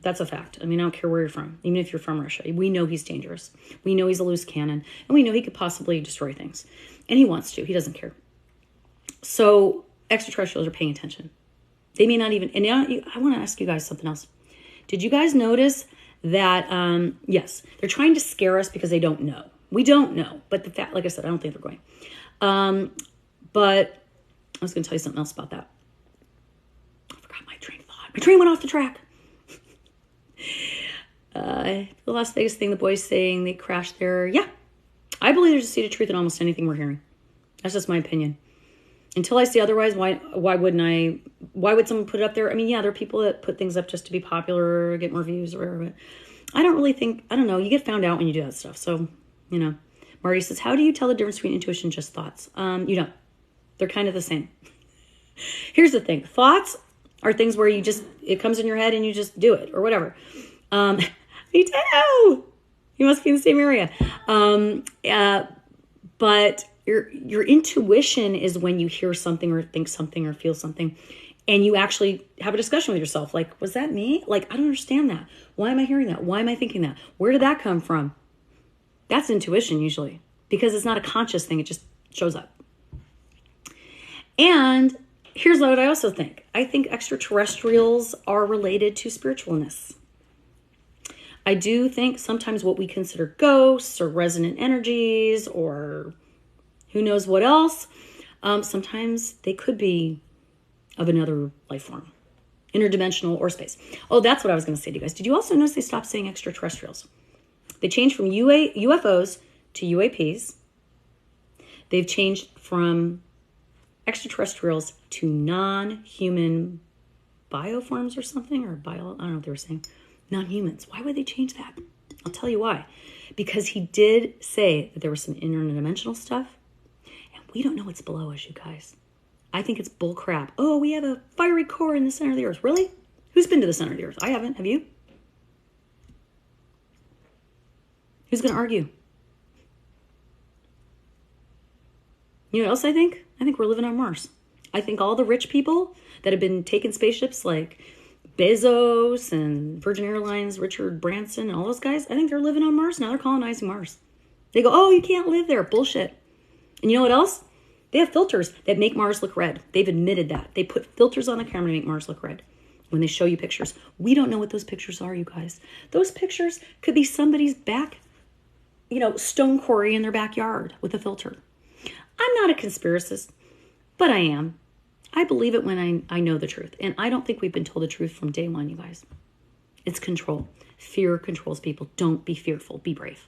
That's a fact. I mean, I don't care where you're from. Even if you're from Russia, we know he's dangerous. We know he's a loose cannon, and we know he could possibly destroy things. And he wants to. He doesn't care. So extraterrestrials are paying attention. They may not even... And now I want to ask you guys something else. Did you guys notice that, yes, they're trying to scare us because they don't know. We don't know. But the fact, like I said, I don't think they're going. But... I was going to tell you something else about that. I forgot my train of thought. My train went off the track. The Las Vegas thing, the boys saying they crashed there. Yeah, I believe there's a seed of truth in almost anything we're hearing. That's just my opinion. Until I see otherwise, why wouldn't I? Why would someone put it up there? I mean, yeah, there are people that put things up just to be popular or get more views or whatever. But I don't really think, I don't know, you get found out when you do that stuff. So, Marty says, how do you tell the difference between intuition and just thoughts? You don't. They're kind of the same. Here's the thing. Thoughts are things where it comes in your head and you just do it or whatever. Me too. You must be in the same area. But your intuition is when you hear something or think something or feel something and you actually have a discussion with yourself. Like, was that me? Like, I don't understand that. Why am I hearing that? Why am I thinking that? Where did that come from? That's intuition usually because it's not a conscious thing. It just shows up. And here's what I also think. I think extraterrestrials are related to spiritualness. I do think sometimes what we consider ghosts or resonant energies or who knows what else, sometimes they could be of another life form, interdimensional or space. Oh, that's what I was going to say to you guys. Did you also notice they stopped saying extraterrestrials? They changed from UFOs to UAPs. They've changed from extraterrestrials to non-human bioforms or something, or I don't know what they were saying. Non-humans. Why would they change that? I'll tell you why. Because he did say that there was some interdimensional stuff, and we don't know what's below us, you guys. I think it's bull crap. Oh, we have a fiery core in the center of the earth. Really? Who's been to the center of the earth? I haven't. Have you? Who's going to argue? You know what else I think? I think we're living on Mars. I think all the rich people that have been taking spaceships like Bezos and Virgin Airlines, Richard Branson, and all those guys, I think they're living on Mars now. They're colonizing Mars. They go, oh, you can't live there. Bullshit. And you know what else? They have filters that make Mars look red. They've admitted that. They put filters on the camera to make Mars look red. when they show you pictures. We don't know what those pictures are, you guys. Those pictures could be somebody's back, stone quarry in their backyard with a filter. I'm not a conspiracist, but I am. I believe it when I know the truth. And I don't think we've been told the truth from day one, you guys. It's control. Fear controls people. Don't be fearful. Be brave.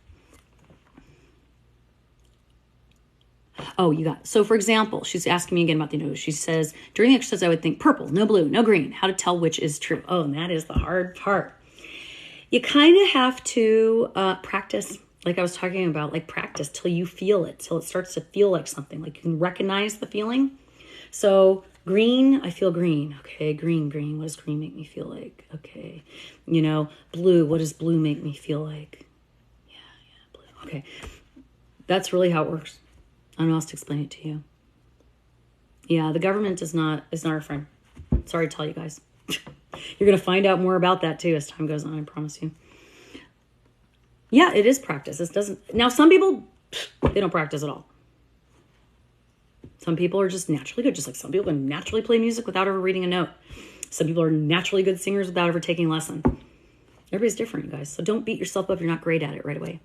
Oh, so for example, she's asking me again about the nose. She says, during the exercise, I would think purple, no blue, no green. How to tell which is true. Oh, and that is the hard part. You kind of have to practice, like I was talking about, like practice till you feel it, till it starts to feel like something, like you can recognize the feeling. So green, I feel green. Okay, green. What does green make me feel like? Okay, blue, what does blue make me feel like? Yeah, blue. Okay, that's really how it works. I don't know how else to explain it to you. Yeah, the government is not our friend. Sorry to tell you guys. You're going to find out more about that too as time goes on, I promise you. Yeah, it is practice. Now some people, they don't practice at all. Some people are just naturally good, just like some people can naturally play music without ever reading a note. Some people are naturally good singers without ever taking a lesson. Everybody's different, you guys. So don't beat yourself up if you're not great at it right away.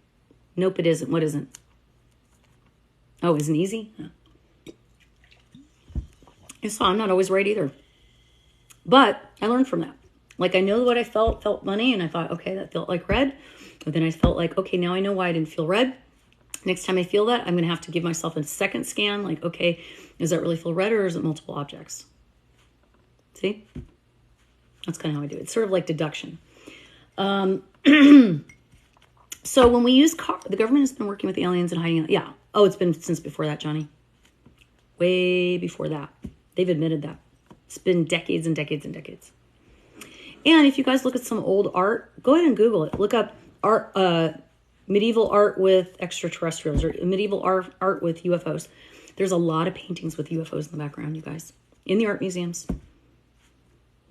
Nope, it isn't. What isn't? Oh, isn't easy? Yeah. So I'm not always right either. But I learned from that. Like I know what I felt money, and I thought, okay, that felt like red. But then I felt like, okay, now I know why I didn't feel red. Next time I feel that, I'm going to have to give myself a second scan. Like, okay, does that really feel red or is it multiple objects? See? That's kind of how I do it. It's sort of like deduction. So when we use the government has been working with aliens and hiding. Yeah. Oh, it's been since before that, Johnny. Way before that. They've admitted that. It's been decades and decades and decades. And if you guys look at some old art, go ahead and Google it. Look up art, medieval art with extraterrestrials or medieval art with UFOs. There's a lot of paintings with UFOs in the background, you guys, in the art museums.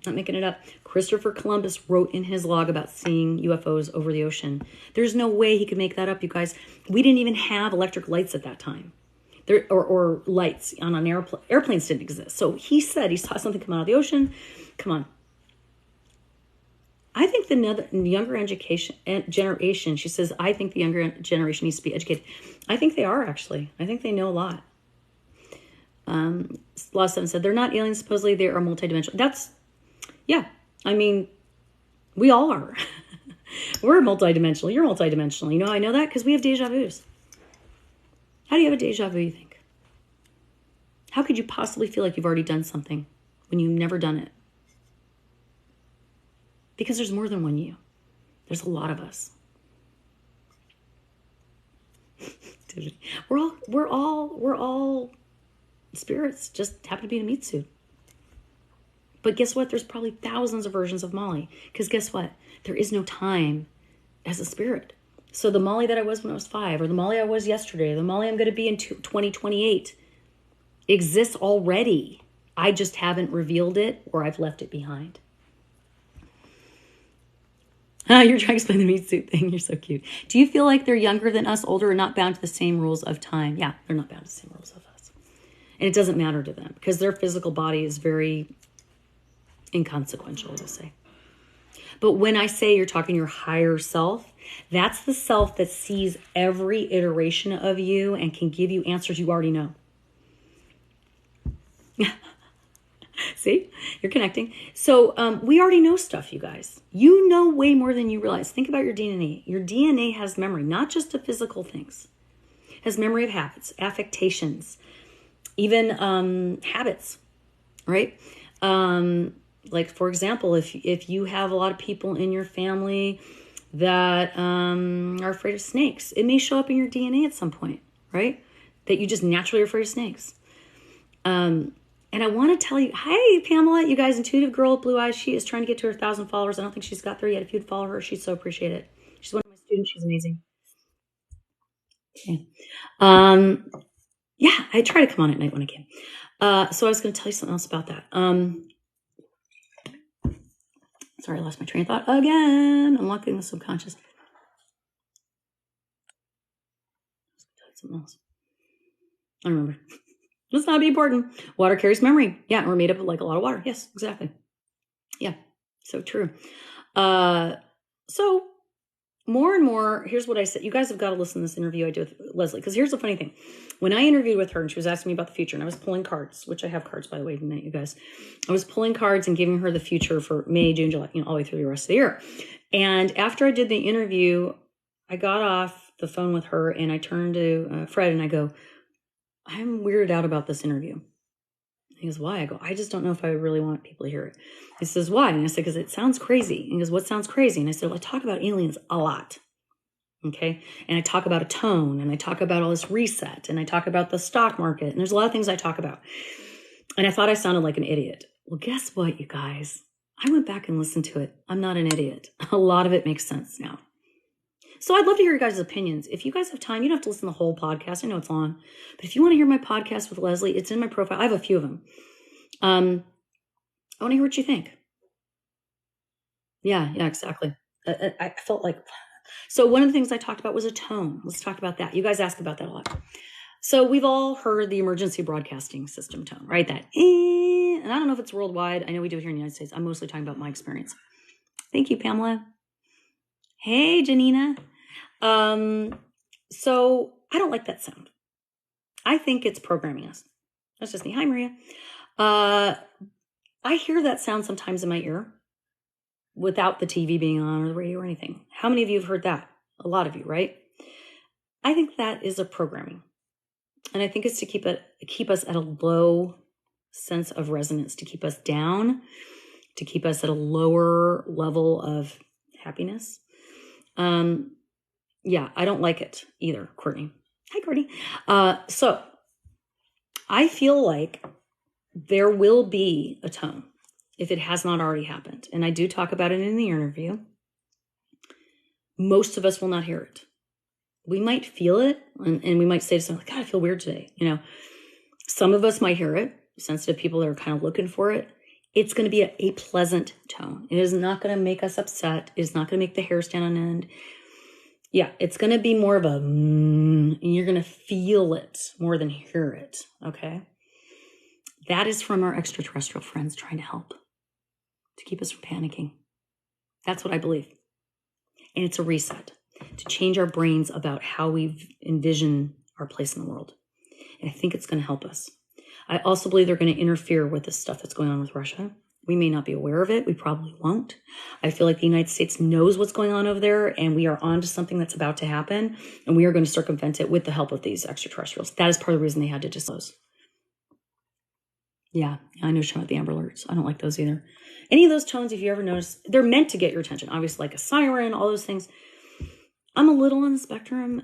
Not making it up. Christopher Columbus wrote in his log about seeing UFOs over the ocean. There's no way he could make that up, you guys. We didn't even have electric lights at that time. Or lights on an airplane. Airplanes didn't exist. So he said he saw something come out of the ocean. Come on. I think the younger generation, she says, I think the younger generation needs to be educated. I think they are, actually. I think they know a lot. Law 7 said, they're not aliens, supposedly they are multidimensional. Yeah, I mean, we all are. We're multidimensional. You're multidimensional. I know that because we have deja vus. How do you have a deja vu, you think? How could you possibly feel like you've already done something when you've never done it? Because there's more than one you. There's a lot of us. We're all spirits, just happen to be in a meat suit. But guess what? There's probably thousands of versions of Molly. Because guess what? There is no time as a spirit. So the Molly that I was when I was 5, or the Molly I was yesterday, the Molly I'm going to be in 2028 exists already. I just haven't revealed it or I've left it behind. You're trying to explain the meat suit thing. You're so cute. Do you feel like they're younger than us, older, or not bound to the same rules of time? Yeah, they're not bound to the same rules of us. And it doesn't matter to them because their physical body is very inconsequential, to say. But when I say you're talking your higher self, that's the self that sees every iteration of you and can give you answers you already know. See, you're connecting. So we already know stuff, you guys. You know way more than you realize. Think about your DNA. Your DNA has memory, not just of physical things. It has memory of habits, affectations, even habits, right? Like, for example, if you have a lot of people in your family that are afraid of snakes, it may show up in your DNA at some point, right? That you just naturally are afraid of snakes. And I want to tell you, hi, Pamela, you guys, intuitive girl with blue eyes. She is trying to get to her 1,000 followers. I don't think she's got there yet. If you'd follow her, she'd so appreciate it. She's one of my students. She's amazing. Okay. Yeah, I try to come on at night when I can. So I was going to tell you something else about that. Sorry, I lost my train of thought again. I'm locking the subconscious. Something else. I don't remember. Let's not be important. Water carries memory. Yeah, we're made up of like a lot of water. Yes, exactly. Yeah. So true. So more and more, here's what I said. You guys have got to listen to this interview I did with Leslie, because here's the funny thing. When I interviewed with her and she was asking me about the future, and I was pulling cards, which I have cards, by the way, tonight, you guys. I was pulling cards and giving her the future for May, June, July, all the way through the rest of the year. And after I did the interview, I got off the phone with her and I turned to Fred and I go, I'm weirded out about this interview. He goes, why? I go, I just don't know if I really want people to hear it. He says, why? And I said, because it sounds crazy. He goes, what sounds crazy? And I said, well, I talk about aliens a lot. Okay. And I talk about a tone and I talk about all this reset and I talk about the stock market. And there's a lot of things I talk about. And I thought I sounded like an idiot. Well, guess what, you guys? I went back and listened to it. I'm not an idiot. A lot of it makes sense now. So I'd love to hear your guys' opinions. If you guys have time, you don't have to listen to the whole podcast. I know it's long. But if you want to hear my podcast with Leslie, it's in my profile. I have a few of them. I want to hear what you think. Yeah, exactly. I felt like... So one of the things I talked about was a tone. Let's talk about that. You guys ask about that a lot. So we've all heard the emergency broadcasting system tone, right? That, and I don't know if it's worldwide. I know we do it here in the United States. I'm mostly talking about my experience. Thank you, Pamela. Hey, Janina. So I don't like that sound. I think it's programming us. That's just me. Hi, Maria. I hear that sound sometimes in my ear without the TV being on or the radio or anything. How many of you have heard that? A lot of you, right? I think that is a programming. And I think it's to keep us at a low sense of resonance, to keep us down, to keep us at a lower level of happiness. Yeah, I don't like it either, Courtney. Hi, Courtney. So I feel like there will be a tone if it has not already happened. And I do talk about it in the interview. Most of us will not hear it. We might feel it and we might say to someone, God, I feel weird today. Some of us might hear it, sensitive people that are kind of looking for it. It's going to be a pleasant tone. It is not going to make us upset. It is not going to make the hair stand on end. Yeah, it's going to be more of a, and you're going to feel it more than hear it. Okay. That is from our extraterrestrial friends trying to help, to keep us from panicking. That's what I believe. And it's a reset to change our brains about how we envision our place in the world. And I think it's going to help us. I also believe they're going to interfere with this stuff that's going on with Russia. We may not be aware of it. We probably won't. I feel like the United States knows what's going on over there, and we are on to something that's about to happen, and we are going to circumvent it with the help of these extraterrestrials. That is part of the reason they had to disclose. Yeah, I know you're talking about the Amber Alerts. I don't like those either. Any of those tones, if you ever notice, they're meant to get your attention. Obviously, like a siren, all those things. I'm a little on the spectrum.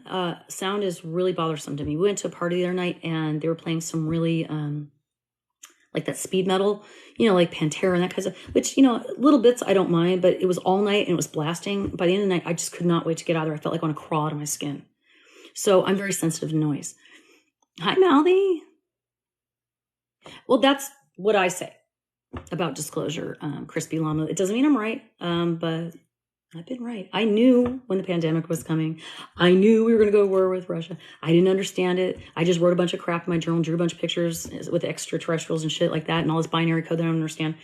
Sound is really bothersome to me. We went to a party the other night, and they were playing some really... like that speed metal, like Pantera and that kind of stuff, which, little bits I don't mind, but it was all night and it was blasting. By the end of the night, I just could not wait to get out of there. I felt like I want to crawl out of my skin. So I'm very sensitive to noise. Hi, Mouthy. Well, that's what I say about disclosure, Crispy Llama. It doesn't mean I'm right, but I've been right. I knew when the pandemic was coming. I knew we were going to go to war with Russia. I didn't understand it. I just wrote a bunch of crap in my journal, drew a bunch of pictures with extraterrestrials and shit like that, and all this binary code that I don't understand.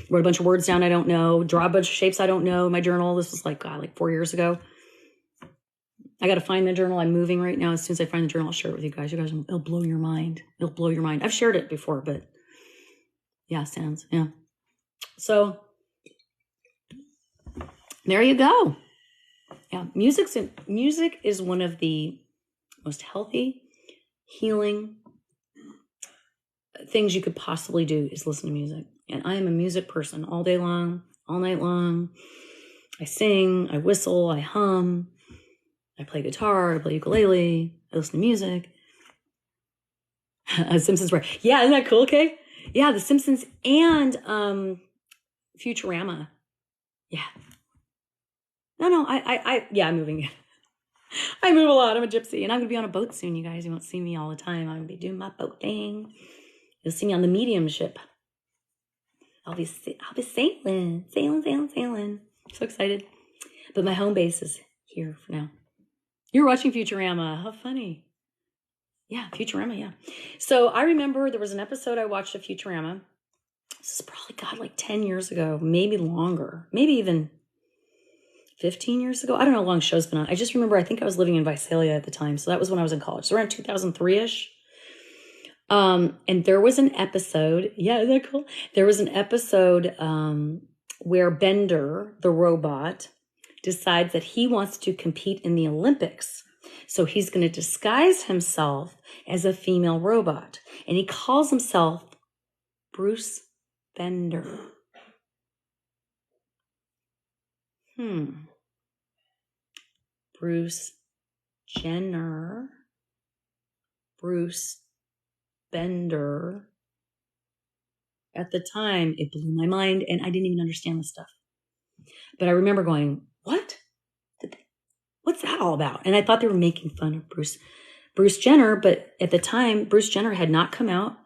Wrote a bunch of words down I don't know, draw a bunch of shapes I don't know in my journal. This was like 4 years ago. I got to find the journal. I'm moving right now. As soon as I find the journal, I'll share it with you guys. It'll blow your mind. It'll blow your mind. I've shared it before, but yeah, sounds, yeah. So... there you go. Yeah, music is one of the most healthy, healing things you could possibly do is listen to music. And I am a music person all day long, all night long. I sing, I whistle, I hum, I play guitar, I play ukulele, I listen to music. Simpsons, right? Yeah, isn't that cool, Kay? Yeah, The Simpsons and Futurama. Yeah. No, I'm moving. I move a lot. I'm a gypsy, and I'm going to be on a boat soon, you guys. You won't see me all the time. I'm going to be doing my boat thing. You'll see me on the Mediumship. I'll be sailing. So excited. But my home base is here for now. You're watching Futurama. How funny. Yeah, Futurama, yeah. So I remember there was an episode I watched of Futurama. This is probably, God, like 10 years ago, maybe longer, maybe even 15 years ago. I don't know how long the show's been on. I just remember, I think I was living in Visalia at the time. So that was when I was in college. So around 2003-ish. And there was an episode. Yeah, isn't that cool? There was an episode where Bender, the robot, decides that he wants to compete in the Olympics. So he's going to disguise himself as a female robot. And he calls himself Bruce Bender. Bruce Jenner. Bruce Bender. At the time, it blew my mind, and I didn't even understand this stuff. But I remember going, what? What's that all about? And I thought they were making fun of Bruce Jenner, but at the time, Bruce Jenner had not come out,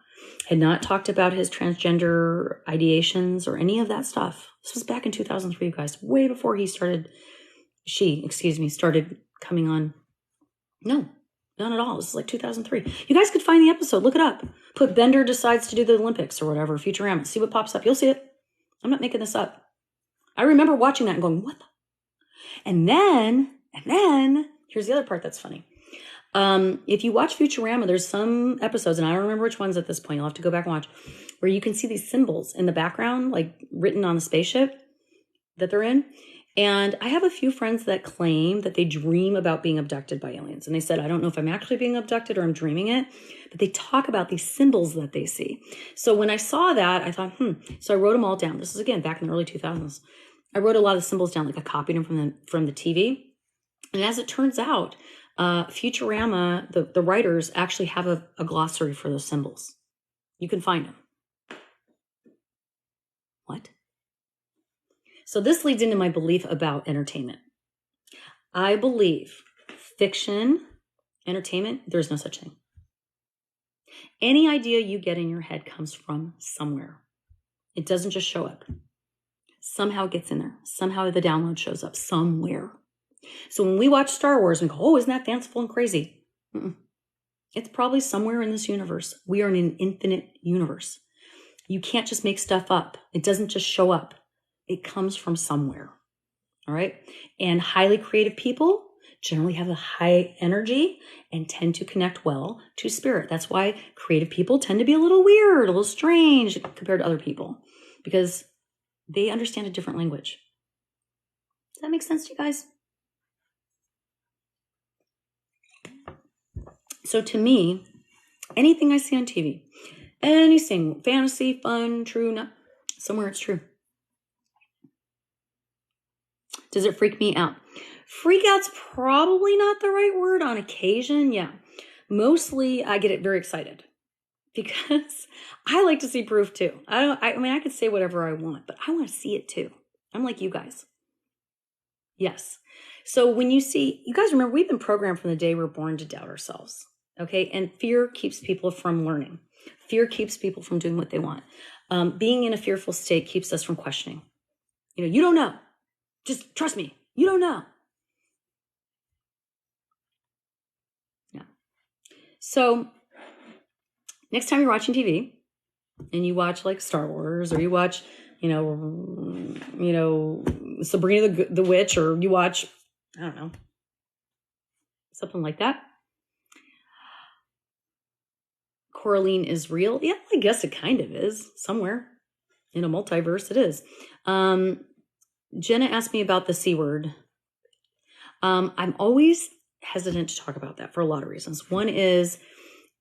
had not talked about his transgender ideations or any of that stuff. This was back in 2003, you guys, way before started coming on. No, none at all. This is like 2003. You guys could find the episode. Look it up. Put Bender decides to do the Olympics or whatever, Futurama. See what pops up. You'll see it. I'm not making this up. I remember watching that and going, what the? And then, here's the other part that's funny. If you watch Futurama, there's some episodes, and I don't remember which ones at this point, you'll have to go back and watch, where you can see these symbols in the background, like written on the spaceship that they're in. And I have a few friends that claim that they dream about being abducted by aliens. And they said, I don't know if I'm actually being abducted or I'm dreaming it, but they talk about these symbols that they see. So when I saw that, I thought, So I wrote them all down. This is, again, back in the early 2000s. I wrote a lot of symbols down, like I copied them from the TV. And as it turns out, Futurama, the writers actually have a glossary for those symbols. You can find them. What? So this leads into my belief about entertainment. I believe fiction, entertainment, there's no such thing. Any idea you get in your head comes from somewhere. It doesn't just show up. Somehow it gets in there. Somehow the download shows up somewhere. So when we watch Star Wars and go, oh, isn't that fanciful and crazy? It's probably somewhere in this universe. We are in an infinite universe. You can't just make stuff up. It doesn't just show up. It comes from somewhere. All right. And highly creative people generally have a high energy and tend to connect well to spirit. That's why creative people tend to be a little weird, a little strange compared to other people, because they understand a different language. Does that make sense to you guys? So to me, anything I see on TV, anything fantasy, fun, true, not, somewhere it's true. Does it freak me out? Freak out's probably not the right word. On occasion, yeah. Mostly I get very excited because I like to see proof too. I mean, I could say whatever I want, but I want to see it too. I'm like you guys. Yes. So when you guys remember, we've been programmed from the day we're born to doubt ourselves. Okay. And fear keeps people from learning. Fear keeps people from doing what they want. Being in a fearful state keeps us from questioning. You don't know. Just trust me. You don't know. Yeah. So next time you're watching TV and you watch like Star Wars, or you watch, Sabrina the Witch, or you watch, I don't know, something like that. Coraline is real. Yeah, I guess it kind of is. Somewhere in a multiverse it is. Jenna asked me about the C word. I'm always hesitant to talk about that for a lot of reasons. One is,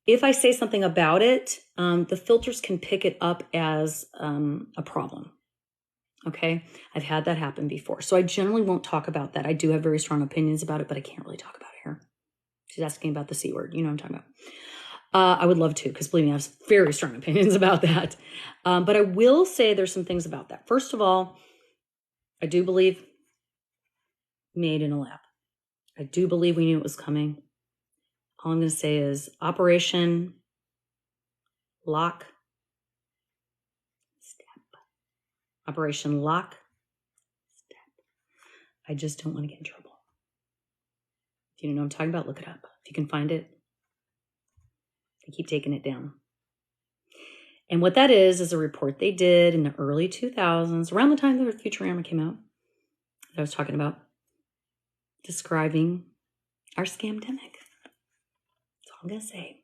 if I say something about it, the filters can pick it up as a problem. Okay? I've had that happen before. So I generally won't talk about that. I do have very strong opinions about it, but I can't really talk about it here. She's asking about the C word. You know what I'm talking about. I would love to, because believe me, I have very strong opinions about that. But I will say there's some things about that. First of all, I do believe made in a lab. I do believe we knew it was coming. All I'm going to say is Operation Lock, Step. Operation Lock, Step. I just don't want to get in trouble. If you don't know what I'm talking about, look it up. If you can find it, I keep taking it down. And what that is a report they did in the early 2000s, around the time that Futurama came out, that I was talking about, describing our scamdemic. That's all I'm going to say.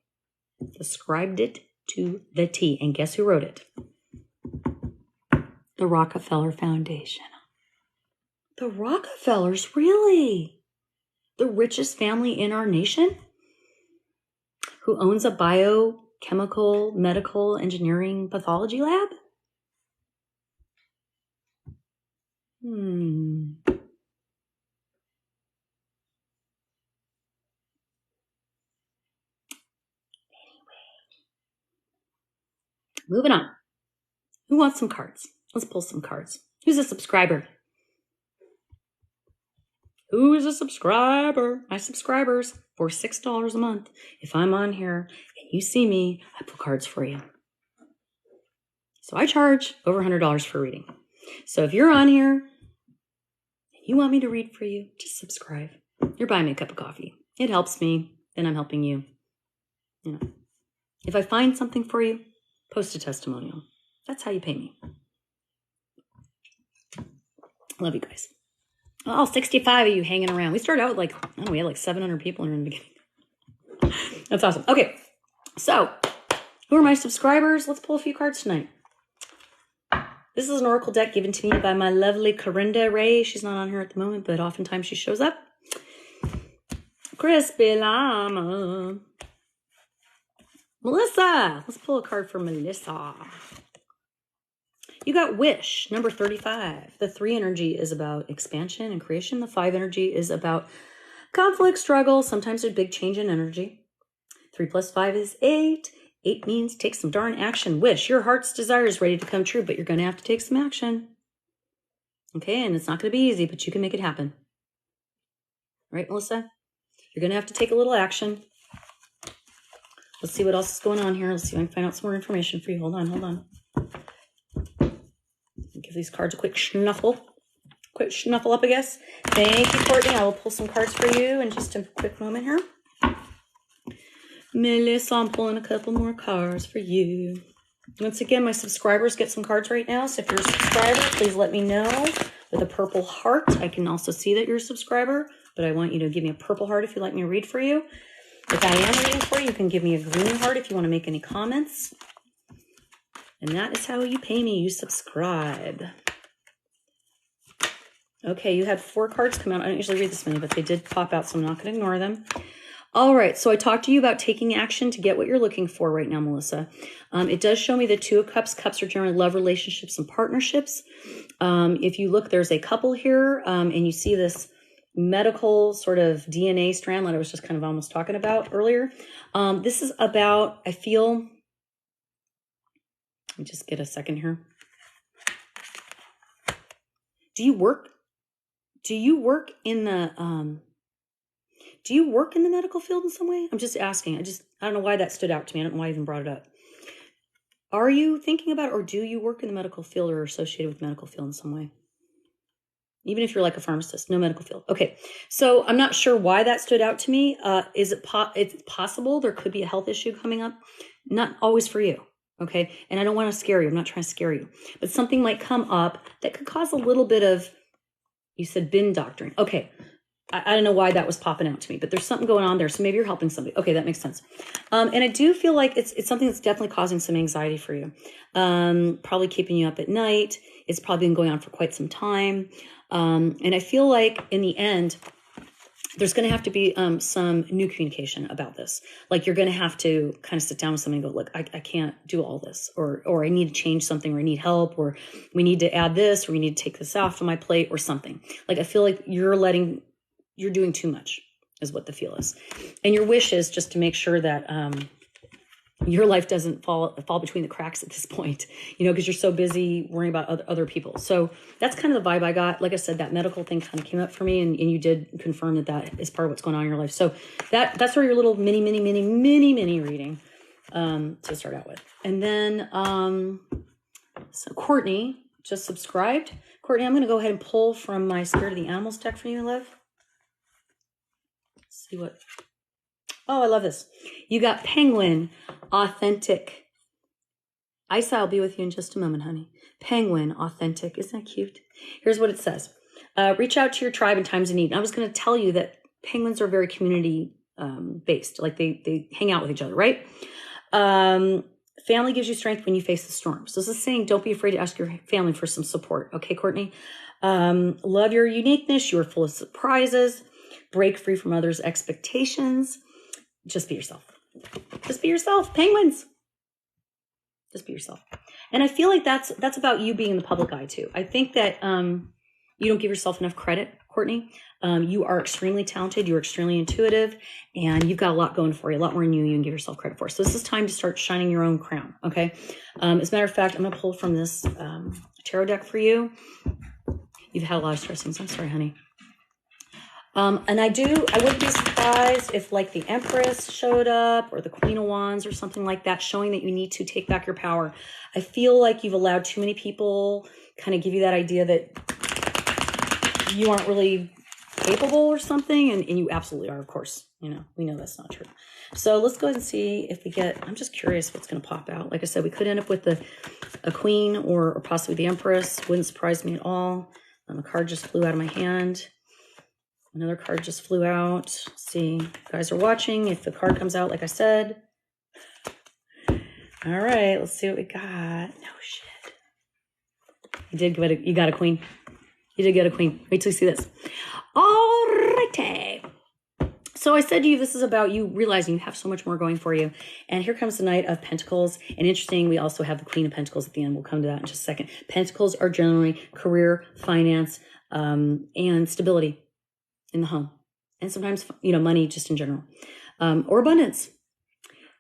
Described it to the T. And guess who wrote it? The Rockefeller Foundation. The Rockefellers, really? The richest family in our nation? Who owns a biochemical, medical, engineering, pathology lab? Anyway. Moving on. Who wants some cards? Let's pull some cards. Who's a subscriber? Who is a subscriber? My subscribers for $6 a month. If I'm on here and you see me, I pull cards for you. So I charge over $100 for reading. So if you're on here and you want me to read for you, just subscribe. You're buying me a cup of coffee. It helps me, and I'm helping you. You know, if I find something for you, post a testimonial. That's how you pay me. Love you guys. All 65 of you hanging around. We started out with we had 700 people in the beginning. That's awesome. Okay, so who are my subscribers? Let's pull a few cards tonight. This is an oracle deck given to me by my lovely Corinda Ray. She's not on here at the moment, but oftentimes she shows up. Crispy Llama. Melissa. Let's pull a card for Melissa. You got Wish, number 35. The 3 energy is about expansion and creation. The 5 energy is about conflict, struggle. Sometimes there's big change in energy. 3 plus 5 is 8. 8 means take some darn action. Wish, your heart's desire is ready to come true, but you're going to have to take some action. Okay, and it's not going to be easy, but you can make it happen. Right, Melissa? You're going to have to take a little action. Let's see what else is going on here. Let's see if I can find out some more information for you. Hold on. Give these cards a quick snuffle. Quick snuffle up, I guess. Thank you, Courtney. I will pull some cards for you in just a quick moment here. Melissa, I'm pulling a couple more cards for you. Once again, my subscribers get some cards right now. So if you're a subscriber, please let me know with a purple heart. I can also see that you're a subscriber, but I want you to give me a purple heart if you'd like me to read for you. If I am reading for you, you can give me a green heart if you want to make any comments. And that is how you pay me. You subscribe. Okay, you had 4 cards come out. I don't usually read this many, but they did pop out, so I'm not going to ignore them. All right, so I talked to you about taking action to get what you're looking for right now, Melissa. It does show me the 2 of Cups. Cups are generally love relationships and partnerships. If you look, there's a couple here, and you see this medical sort of DNA strand that I was just kind of almost talking about earlier. This is about, I feel... Let me just get a second here. Do you work in the medical field in some way? I'm just asking. I don't know why that stood out to me. I don't know why I even brought it up. Are you thinking about, or do you work in the medical field or associated with medical field in some way? Even if you're like a pharmacist, no medical field. Okay. So I'm not sure why that stood out to me. It's possible there could be a health issue coming up. Not always for you. Okay. And I don't want to scare you. I'm not trying to scare you, but something might come up that could cause a little bit of, you said bin doctoring. Okay. I don't know why that was popping out to me, but there's something going on there. So maybe you're helping somebody. Okay. That makes sense. And I do feel like it's something that's definitely causing some anxiety for you. Probably keeping you up at night. It's probably been going on for quite some time. And I feel like in the end, there's going to have to be some new communication about this. Like you're going to have to kind of sit down with somebody and go, look, I can't do all this, or I need to change something, or I need help, or we need to add this, or we need to take this off of my plate or something. Like I feel like you're doing too much is what the feel is. And your wish is just to make sure that your life doesn't fall between the cracks at this point, because you're so busy worrying about other people. So that's kind of the vibe I got. Like I said, that medical thing kind of came up for me, and you did confirm that is part of what's going on in your life. So that's sort of your little mini reading to start out with. And then, so Courtney just subscribed. Courtney, I'm going to go ahead and pull from my Spirit of the Animals deck for you, love. Let's see what... Oh, I love this. You got Penguin, Authentic. Isa, I'll be with you in just a moment, honey. Penguin, authentic. Isn't that cute? Here's what it says. Reach out to your tribe in times of need. And I was going to tell you that penguins are very community based. Like they hang out with each other, right? Family gives you strength when you face the storm. So this is saying don't be afraid to ask your family for some support. Okay, Courtney? Love your uniqueness. You are full of surprises. Break free from others' expectations. Just be yourself. Just be yourself. Penguins. Just be yourself. And I feel like that's about you being in the public eye too. I think that you don't give yourself enough credit, Courtney. You are extremely talented. You're extremely intuitive, and you've got a lot going for you, a lot more than you can give yourself credit for. So this is time to start shining your own crown, okay? As a matter of fact, I'm going to pull from this tarot deck for you. You've had a lot of stressings. I'm sorry, honey. And I wouldn't be surprised if like the Empress showed up or the Queen of Wands or something like that, showing that you need to take back your power. I feel like you've allowed too many people kind of give you that idea that you aren't really capable or something. And you absolutely are, of course. You know, we know that's not true. So let's go ahead and see if we get, I'm just curious what's going to pop out. Like I said, we could end up with a Queen or possibly the Empress. Wouldn't surprise me at all. A card just flew out of my hand. Another card just flew out. Let's see, you guys are watching. If the card comes out, like I said. All right, let's see what we got. No shit. You got a Queen. You did get a Queen. Wait till you see this. All righty. So I said to you, this is about you realizing you have so much more going for you. And here comes the Knight of Pentacles. And interesting, we also have the Queen of Pentacles at the end. We'll come to that in just a second. Pentacles are generally career, finance, and stability in the home. And sometimes, money just in general. Or abundance.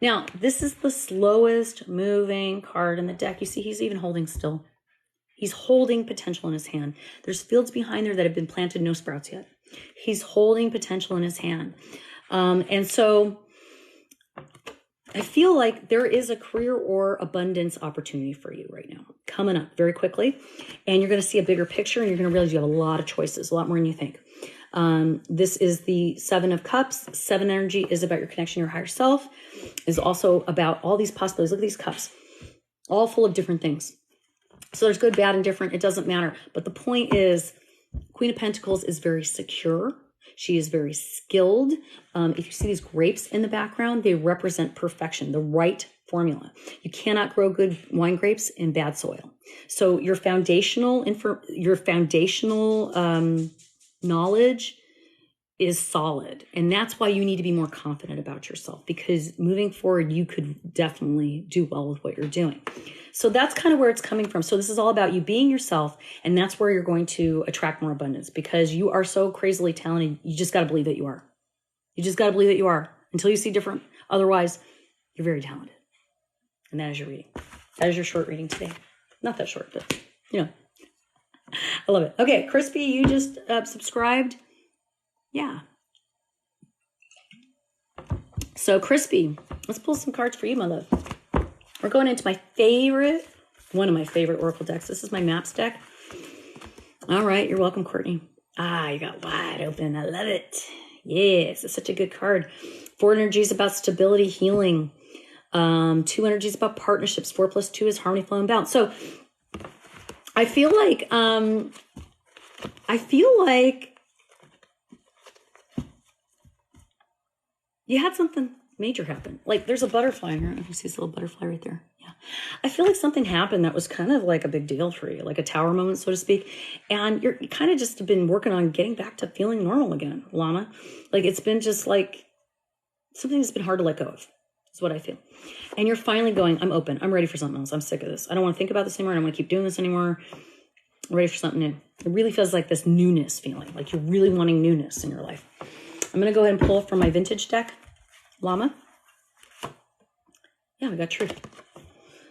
Now, this is the slowest moving card in the deck. You see, he's even holding still. He's holding potential in his hand. There's fields behind there that have been planted, no sprouts yet. He's holding potential in his hand. And so I feel like there is a career or abundance opportunity for you right now, coming up very quickly. And you're going to see a bigger picture, and you're going to realize you have a lot of choices, a lot more than you think. This is the Seven of Cups. Seven energy is about your connection to your higher self. Is also about all these possibilities. Look at these cups, all full of different things. So there's good, bad, and different. It doesn't matter. But the point is, Queen of Pentacles is very secure. She is very skilled. If you see these grapes in the background, they represent perfection, the right formula. You cannot grow good wine grapes in bad soil. So your foundational knowledge is solid. And that's why you need to be more confident about yourself, because moving forward, you could definitely do well with what you're doing. So that's kind of where it's coming from. So this is all about you being yourself, and that's where you're going to attract more abundance, because you are so crazily talented. You just got to believe that you are. You just got to believe that you are until you see different. Otherwise, you're very talented. And that is your reading. That is your short reading today. Not that short, but I love it. Okay, Crispy, you just subscribed. Yeah. So Crispy, let's pull some cards for you, my love. We're going into one of my favorite oracle decks. This is my Maps deck. All right, you're welcome, Courtney. You got wide open. I love it. Yes, it's such a good card. 4 energies about stability, healing. 2 energies about partnerships. 4 + 2 is harmony, flow, and balance. So I feel like you had something major happen. Like there's a butterfly in here. I don't know if you see this little butterfly right there. Yeah. I feel like something happened that was kind of like a big deal for you, like a tower moment, so to speak. And you kind of just been working on getting back to feeling normal again, Llama. Like it's been just like something that's been hard to let go of, is what I feel. And you're finally going, I'm open. I'm ready for something else. I'm sick of this. I don't want to think about this anymore. I don't want to keep doing this anymore. I'm ready for something new. It really feels like this newness feeling, like you're really wanting newness in your life. I'm going to go ahead and pull from my vintage deck. Llama. Yeah, we got truth.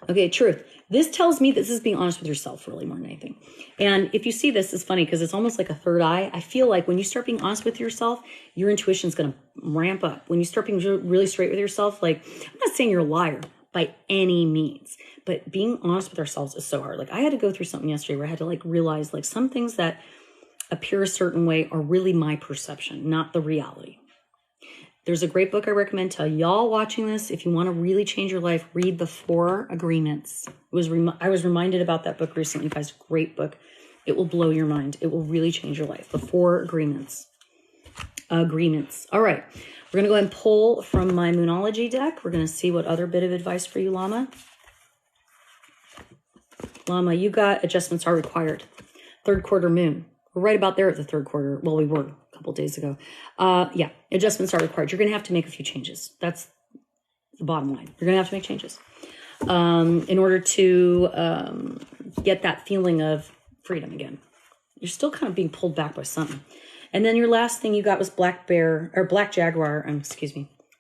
Okay, truth. This tells me that this is being honest with yourself really more than anything. And if you see this, it's funny because it's almost like a third eye. I feel like when you start being honest with yourself, your intuition is going to ramp up. When you start being really straight with yourself, like, I'm not saying you're a liar by any means, but being honest with ourselves is so hard. Like I had to go through something yesterday where I had to realize some things that appear a certain way are really my perception, not the reality. There's a great book I recommend to y'all watching this. If you want to really change your life, read The 4 Agreements. I was reminded about that book recently, guys. Great book. It will blow your mind. It will really change your life. The 4 Agreements. All right. We're going to go ahead and pull from my Moonology deck. We're going to see what other bit of advice for you, Llama. Llama, you got adjustments are required. Third quarter moon. We're right about there at the third quarter. Well, we were a couple days ago. Yeah, adjustments are required. You're going to have to make a few changes. That's the bottom line. You're going to have to make changes in order to get that feeling of freedom again. You're still kind of being pulled back by something. And then your last thing you got was Black Jaguar,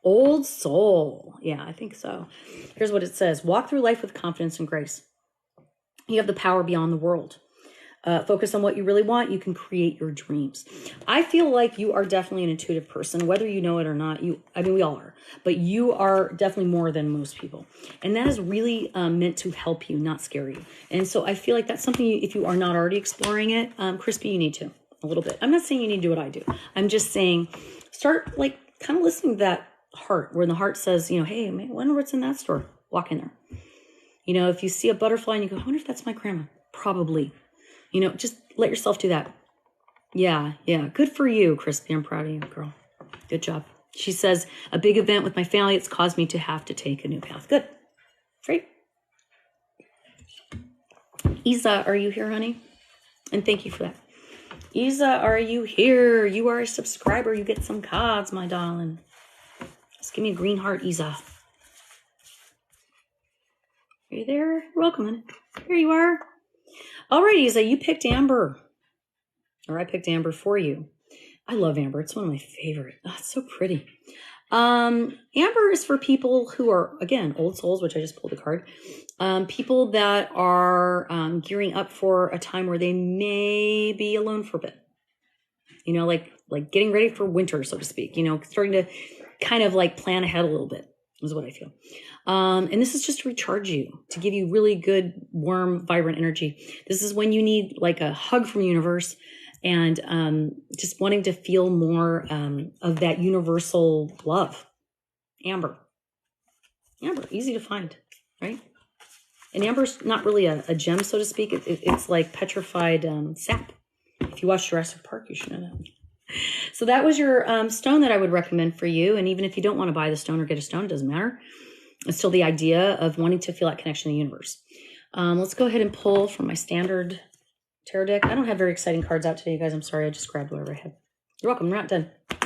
Old Soul. Yeah, I think so. Here's what it says. Walk through life with confidence and grace. You have the power beyond the world. Focus on what you really want. You can create your dreams. I feel like you are definitely an intuitive person, whether you know it or not. We all are, but you are definitely more than most people. And that is really meant to help you, not scare you. And so I feel like that's something if you are not already exploring it, Crispy, you need to a little bit. I'm not saying you need to do what I do. I'm just saying, start like kind of listening to that heart, where the heart says, hey, I wonder what's in that store. Walk in there. If you see a butterfly and you go, I wonder if that's my grandma. Probably. Just let yourself do that. Yeah. Good for you, Crispy. I'm proud of you, girl. Good job. She says, a big event with my family, it's caused me to have to take a new path. Good. Great. Isa, are you here, honey? And thank you for that. Isa, are you here? You are a subscriber. You get some cards, my darling. Just give me a green heart, Isa. Are you there? You're welcome, honey. Here you are. All right, Isa, you picked Amber. Or I picked Amber for you. I love Amber. It's one of my favorite. Oh, it's so pretty. Amber is for people who are, again, old souls, which I just pulled a card. People that are gearing up for a time where they may be alone for a bit. Like getting ready for winter, so to speak. Starting to kind of like plan ahead a little bit is what I feel. And this is just to recharge you, to give you really good, warm, vibrant energy. This is when you need like a hug from the universe and just wanting to feel more of that universal love. Amber, easy to find, right? And amber's not really a gem, so to speak. It's like petrified sap. If you watch Jurassic Park, you should know that. So that was your stone that I would recommend for you. And even if you don't want to buy the stone or get a stone, it doesn't matter. It's still the idea of wanting to feel that connection to the universe. Let's go ahead and pull from my standard tarot deck. I don't have very exciting cards out today, you guys. I'm sorry. I just grabbed whatever I had. You're welcome. We're not done. I'm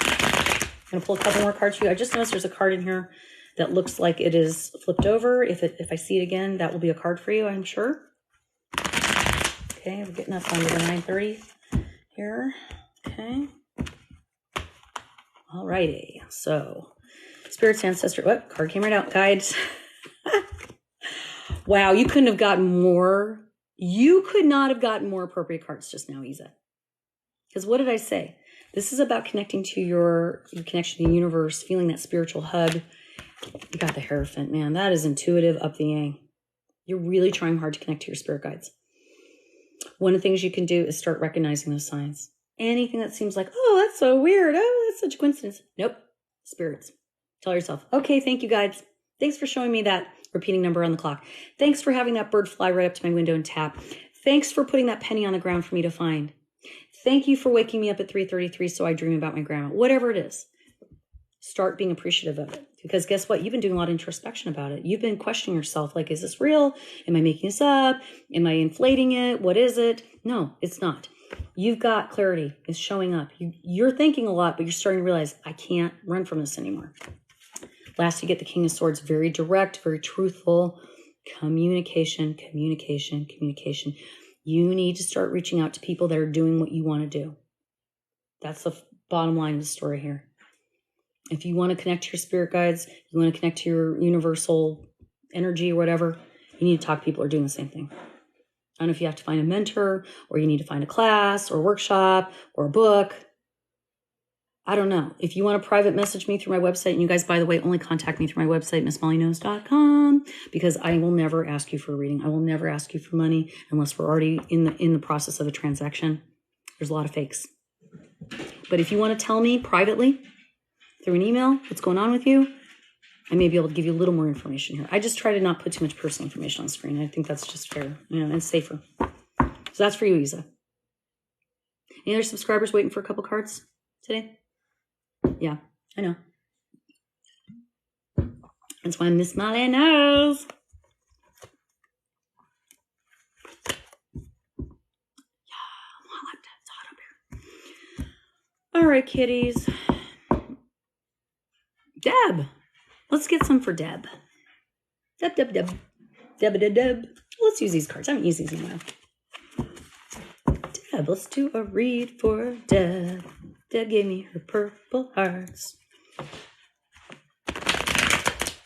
going to pull a couple more cards for you. I just noticed there's a card in here that looks like it is flipped over. If I see it again, that will be a card for you, I'm sure. Okay, we're getting up under the 9:30 here. Okay. All righty. So, Spirits, Ancestor. What? Card came right out. Guides. Wow, you couldn't have gotten more. You could not have gotten more appropriate cards just now, Isa. Because what did I say? This is about connecting to your connection to the universe, feeling that spiritual hug. You got the Hierophant, man. That is intuitive up the yang. You're really trying hard to connect to your spirit guides. One of the things you can do is start recognizing those signs. Anything that seems like, oh, that's so weird. Oh, that's such a coincidence. Nope. Spirits. Tell yourself, okay, thank you, guides. Thanks for showing me that repeating number on the clock. Thanks for having that bird fly right up to my window and tap. Thanks for putting that penny on the ground for me to find. Thank you for waking me up at 3:33 so I dream about my grandma. Whatever it is, start being appreciative of it. Because guess what? You've been doing a lot of introspection about it. You've been questioning yourself, like, is this real? Am I making this up? Am I inflating it? What is it? No, it's not. You've got clarity. It's showing up. You're thinking a lot, but you're starting to realize, I can't run from this anymore. Last, you get the King of Swords. Very direct, very truthful. Communication. You need to start reaching out to people that are doing what you want to do. That's the bottom line of the story here. If you want to connect to your spirit guides, you want to connect to your universal energy or whatever, you need to talk to people who are doing the same thing. I don't know if you have to find a mentor or you need to find a class or a workshop or a book. I don't know. If you want to private message me through my website, and you guys, by the way, only contact me through my website, missmollyknows.com, because I will never ask you for a reading. I will never ask you for money unless we're already in the process of a transaction. There's a lot of fakes. But if you want to tell me privately through an email what's going on with you, I may be able to give you a little more information here. I just try to not put too much personal information on screen. I think that's just fair, and safer. So that's for you, Isa. Any other subscribers waiting for a couple cards today? Yeah, I know. That's why Miss Molly knows. It's hot up here. All right, kitties. Deb. Let's get some for Deb. Deb. Let's use these cards. I haven't used these in a while. Deb, let's do a read for Deb. Deb gave me her purple hearts.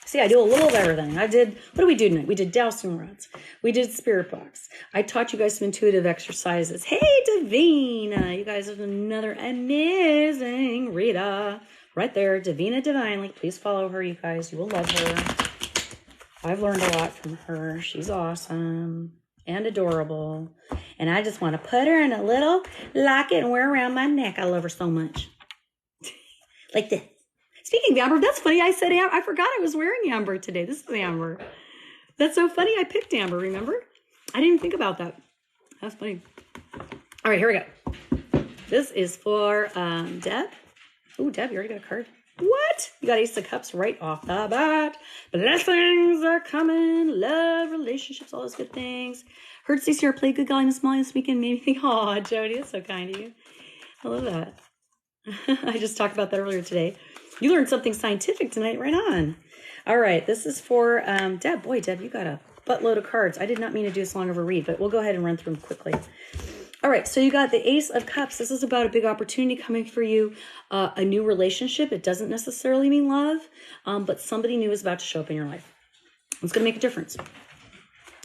See, I do a little of everything. What did we do tonight? We did dowsing rods. We did spirit box. I taught you guys some intuitive exercises. Hey, Davina. You guys have another amazing reader. Right there, Davina Divinely. Please follow her, you guys. You will love her. I've learned a lot from her. She's awesome and adorable. And I just want to put her in a little locket and wear around my neck. I love her so much. Like this. Speaking of amber, that's funny. I said amber. I forgot I was wearing amber today. This is amber. That's so funny. I picked amber, remember? I didn't think about that. That's funny. All right, here we go. This is for Deb. Oh, Deb, you already got a card. What? You got Ace of Cups right off the bat. Blessings are coming. Love, relationships, all those good things. Heard CCR play Good Golly Miss Molly this weekend. Made me think, oh, Jody, that's so kind of you. I love that. I just talked about that earlier today. You learned something scientific tonight. Right on. All right. This is for Deb. Boy, Deb, you got a buttload of cards. I did not mean to do this long of a read, but we'll go ahead and run through them quickly. All right. So you got the Ace of Cups. This is about a big opportunity coming for you. A new relationship. It doesn't necessarily mean love, but somebody new is about to show up in your life. It's going to make a difference.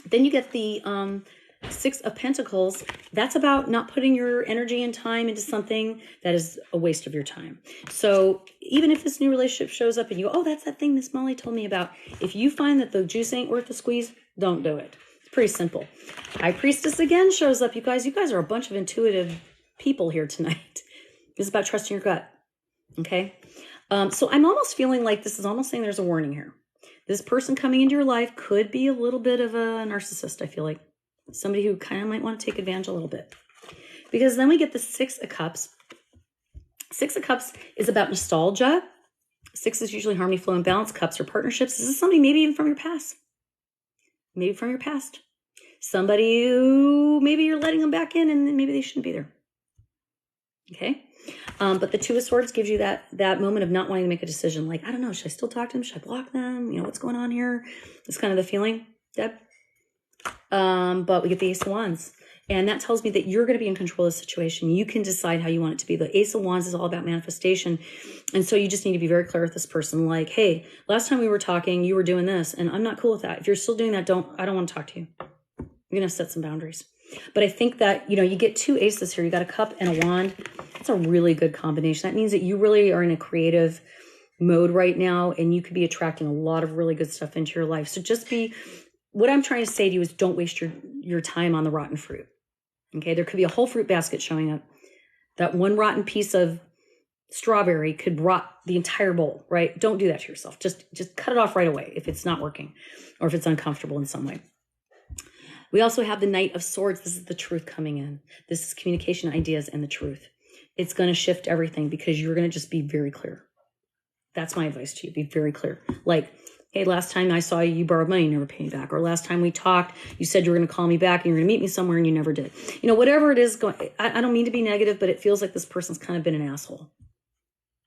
Then you get the Six of Pentacles. That's about not putting your energy and time into something that is a waste of your time. So even if this new relationship shows up and you go, oh, that's that thing Miss Molly told me about. If you find that the juice ain't worth the squeeze, don't do it. It's pretty simple. High Priestess again shows up. You guys are a bunch of intuitive people here tonight. It's about trusting your gut. Okay. So I'm almost feeling like this is almost saying there's a warning here. This person coming into your life could be a little bit of a narcissist, I feel like. Somebody who kind of might want to take advantage a little bit. Because then we get the Six of Cups. Six of Cups is about nostalgia. Six is usually harmony, flow, and balance. Cups are partnerships. This is somebody maybe even from your past. Maybe from your past. Somebody who maybe you're letting them back in and maybe they shouldn't be there. Okay? But the Two of Swords gives you that moment of not wanting to make a decision. Like, I don't know, should I still talk to them? Should I block them? You know, what's going on here? It's kind of the feeling, Deb. But we get the Ace of Wands. And that tells me that you're going to be in control of the situation. You can decide how you want it to be. The Ace of Wands is all about manifestation. And so you just need to be very clear with this person. Like, hey, last time we were talking, you were doing this, and I'm not cool with that. If you're still doing that, I don't want to talk to you. You're going to set some boundaries. But I think that, you get two aces here. You got a cup and a wand. That's a really good combination. That means that you really are in a creative mode right now, and you could be attracting a lot of really good stuff into your life. So what I'm trying to say to you is don't waste your time on the rotten fruit. Okay, there could be a whole fruit basket showing up. That one rotten piece of strawberry could rot the entire bowl, right? Don't do that to yourself. Just cut it off right away if it's not working or if it's uncomfortable in some way. We also have the Knight of Swords. This is the truth coming in. This is communication, ideas, and the truth. It's going to shift everything because you're going to just be very clear. That's my advice to you. Be very clear. Like, hey, last time I saw you, you borrowed money, you never paid me back. Or last time we talked, you said you were going to call me back and you were going to meet me somewhere and you never did. Whatever it is I don't mean to be negative, but it feels like this person's kind of been an asshole.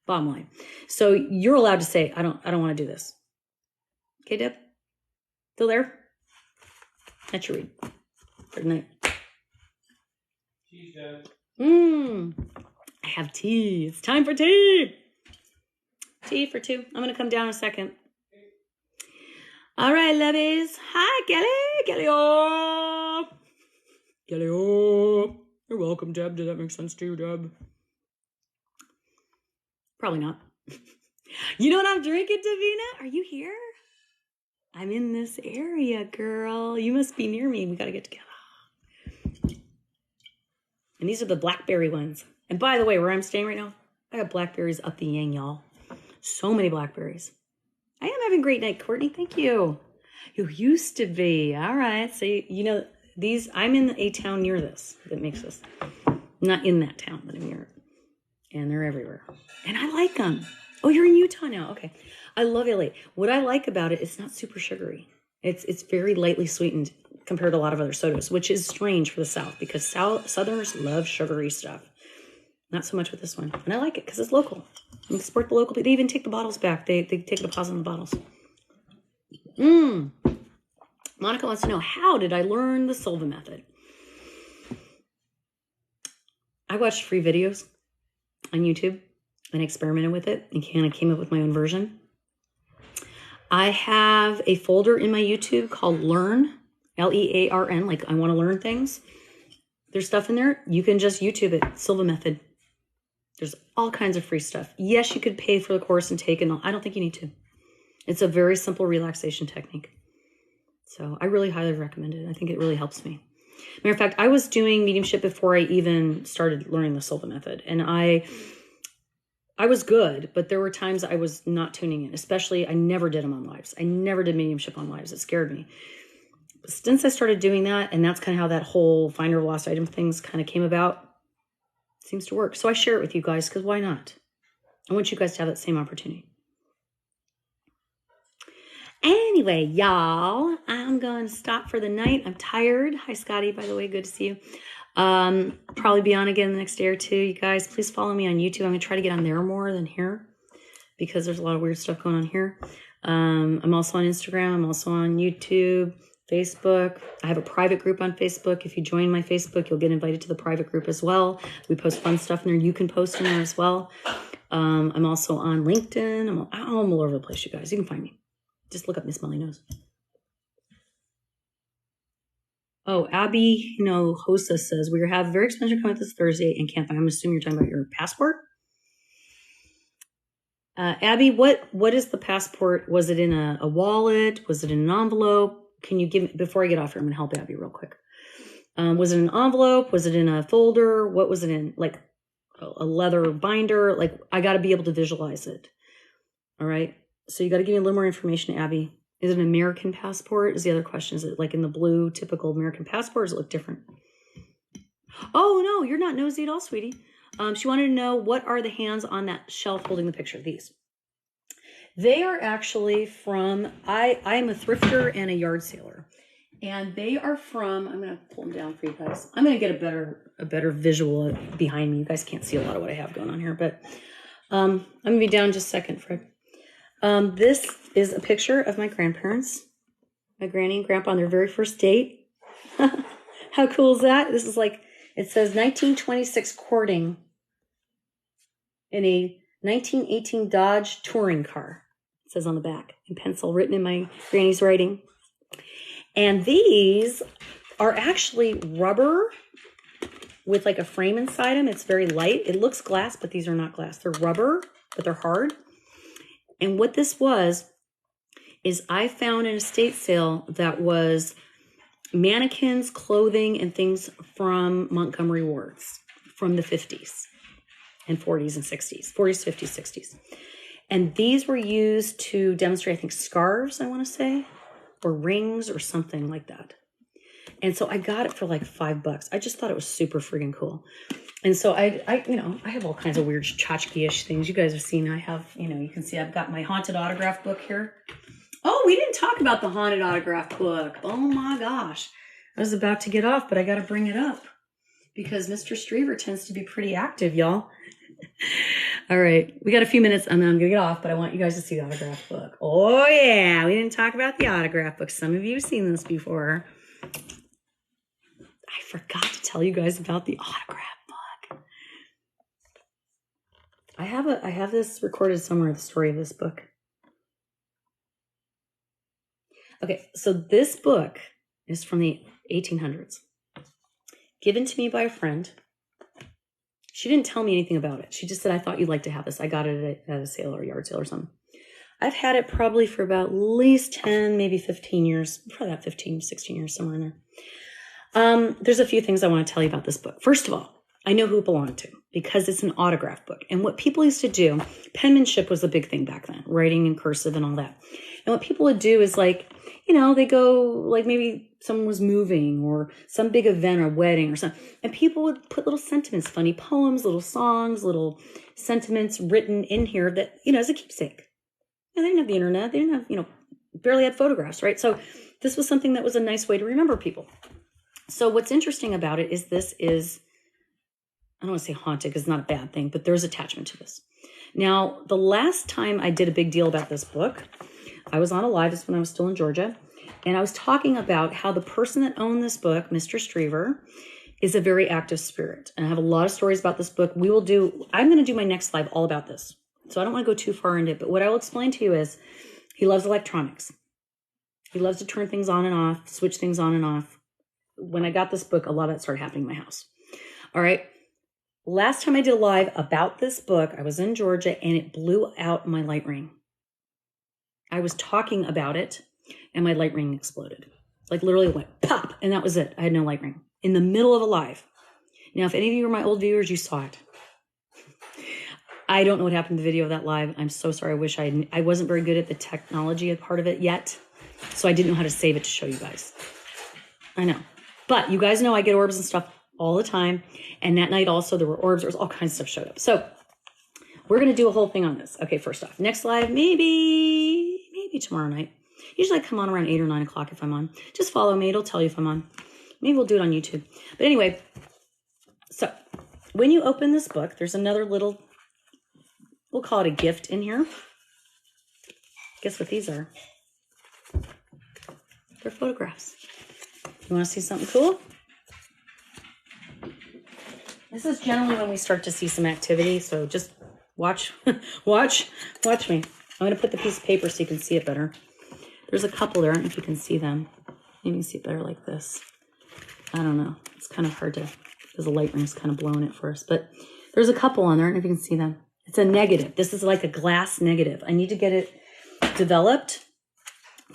Bottom line. So you're allowed to say, I don't want to do this. Okay, Deb? Still there? That's your read. Good night. Cheese, Deb. I have tea. It's time for tea. Tea for two. I'm going to come down in a second. All right, lovies. Hi, Kelly. Kelly-o. Kelly-o. You're welcome, Deb. Did that make sense to you, Deb? Probably not. You know what I'm drinking, Davina? Are you here? I'm in this area, girl. You must be near me. We got to get together. And these are the blackberry ones. And by the way, where I'm staying right now, I got blackberries up the yang, y'all. So many blackberries. I am having a great night, Courtney. Thank you. You used to be. All right. So, you know, these, I'm in a town near this that makes this. Not in that town, but I'm near it. And they're everywhere. And I like them. Oh, you're in Utah now. Okay. I love LA. What I like about it, it's not super sugary. It's very lightly sweetened compared to a lot of other sodas, which is strange for the South because Southerners love sugary stuff. Not so much with this one. And I like it because it's local. You can support the local. They even take the bottles back. They take a deposit on the bottles. Monica wants to know, how did I learn the Silva method? I watched free videos on YouTube and experimented with it and kind of came up with my own version. I have a folder in my YouTube called Learn, Learn, like I want to learn things. There's stuff in there. You can just YouTube it, Silva method. There's all kinds of free stuff. Yes, you could pay for the course and take it. I don't think you need to. It's a very simple relaxation technique. So I really highly recommend it. I think it really helps me. Matter of fact, I was doing mediumship before I even started learning the Silva method. And I was good, but there were times I was not tuning in. Especially, I never did them on lives. I never did mediumship on lives. It scared me. But since I started doing that, and that's kind of how that whole finder of lost item things kind of came about, it seems to work. So I share it with you guys because why not? I want you guys to have that same opportunity. Anyway, y'all, I'm going to stop for the night. I'm tired. Hi, Scotty, by the way. Good to see you. Probably be on again the next day or two. You guys, please follow me on YouTube. I'm going to try to get on there more than here because there's a lot of weird stuff going on here. I'm also on Instagram. I'm also on YouTube, Facebook. I have a private group on Facebook. If you join my Facebook, you'll get invited to the private group as well. We post fun stuff in there. You can post in there as well. I'm also on LinkedIn. I'm all over the place, you guys. You can find me. Just look up Miss Molly Knows. Oh, Abby, Hosa says, we have very expensive coming this Thursday and can't find. I'm assuming you're talking about your passport. Abby, what is the passport? Was it in a wallet? Was it in an envelope? Can you give me, before I get off here, I'm going to help Abby real quick. Was it an envelope? Was it in a folder? What was it in? Like a leather binder? Like, I got to be able to visualize it. All right. So you got to give me a little more information, Abby. Is it an American passport? Is the other question. Is it like in the blue, typical American passport? Or does it look different? Oh, no, you're not nosy at all, sweetie. She wanted to know, what are the hands on that shelf holding the picture? These. They are actually from, I'm a thrifter and a yard sailor. And they are from, I'm going to pull them down for you guys. I'm going to get a better visual behind me. You guys can't see a lot of what I have going on here, but I'm going to be down just a second, Fred. This is a picture of my grandparents, my granny and grandpa on their very first date. How cool is that? This is like, it says 1926 courting in a 1918 Dodge touring car. It says on the back in pencil, written in my granny's writing. And these are actually rubber with like a frame inside them. It's very light. It looks glass, but these are not glass. They're rubber, but they're hard. And what this is I found an estate sale that was mannequins, clothing, and things from Montgomery wards from the 50s and 40s and 60s, 40s, 50s, 60s. And these were used to demonstrate, I think, scarves, I want to say, or rings or something like that. And so I got it for like $5. I just thought it was super friggin' cool. And so I have all kinds of weird tchotchke-ish things. You guys have seen, I have, you can see I've got my haunted autograph book here. Oh, we didn't talk about the haunted autograph book. Oh my gosh. I was about to get off, but I got to bring it up because Mr. Strever tends to be pretty active, y'all. All right. We got a few minutes and then I'm going to get off, but I want you guys to see the autograph book. Oh yeah. We didn't talk about the autograph book. Some of you have seen this before. I forgot to tell you guys about the autograph book. I have this recorded somewhere, the story of this book. Okay, so this book is from the 1800s, given to me by a friend. She didn't tell me anything about it. She just said, I thought you'd like to have this. I got it at a sale or a yard sale or something. I've had it probably for about at least 10, maybe 15 years, probably about 15, 16 years, somewhere in there. There's a few things I want to tell you about this book. First of all, I know who it belonged to. because it's an autograph book. And what people used to do, penmanship was a big thing back then, writing in cursive and all that. And what people would do is like, you know, they go like maybe someone was moving or some big event or wedding or something. And people would put little sentiments, funny poems, little songs, little sentiments written in here that, you know, as a keepsake. And they didn't have the internet. They didn't have, you know, barely had photographs, right? So this was something that was a nice way to remember people. So what's interesting about it is this is, I don't want to say haunted because it's not a bad thing, but there's attachment to this. Now, the last time I did a big deal about this book, I was on a live, this when I was still in Georgia, and I was talking about how the person that owned this book, Mr. Strever, is a very active spirit. And I have a lot of stories about this book. I'm going to do my next live all about this. So I don't want to go too far into it, but what I will explain to you is he loves electronics. He loves to turn things on and off, switch things on and off. When I got this book, a lot of that started happening in my house. All right. Last time I did a live about this book, I was in Georgia and it blew out my light ring. I was talking about it and my light ring exploded. Like literally it went pop and that was it. I had no light ring in the middle of a live. Now, if any of you are my old viewers, you saw it. I don't know what happened to the video of that live. I'm so sorry. I wasn't very good at the technology part of it yet. So I didn't know how to save it to show you guys. I know. But you guys know I get orbs and stuff all the time. And that night also there were orbs. There was all kinds of stuff showed up. So we're going to do a whole thing on this. Okay, first off, next live, maybe tomorrow night. Usually I come on around 8 or 9 o'clock if I'm on. Just follow me. It'll tell you if I'm on. Maybe we'll do it on YouTube. But anyway, so when you open this book, there's another little, we'll call it a gift in here. Guess what these are? They're photographs. You want to see something cool? This is generally when we start to see some activity, so just watch watch me. I'm going to put the piece of paper so you can see it better. There's a couple there. I don't know if you can see them. Maybe you can see it better like this. I don't know. It's kind of hard to, because the light ring's kind of blowing it for us. But there's a couple on there. I don't know if you can see them. It's a negative. This is like a glass negative. I need to get it developed.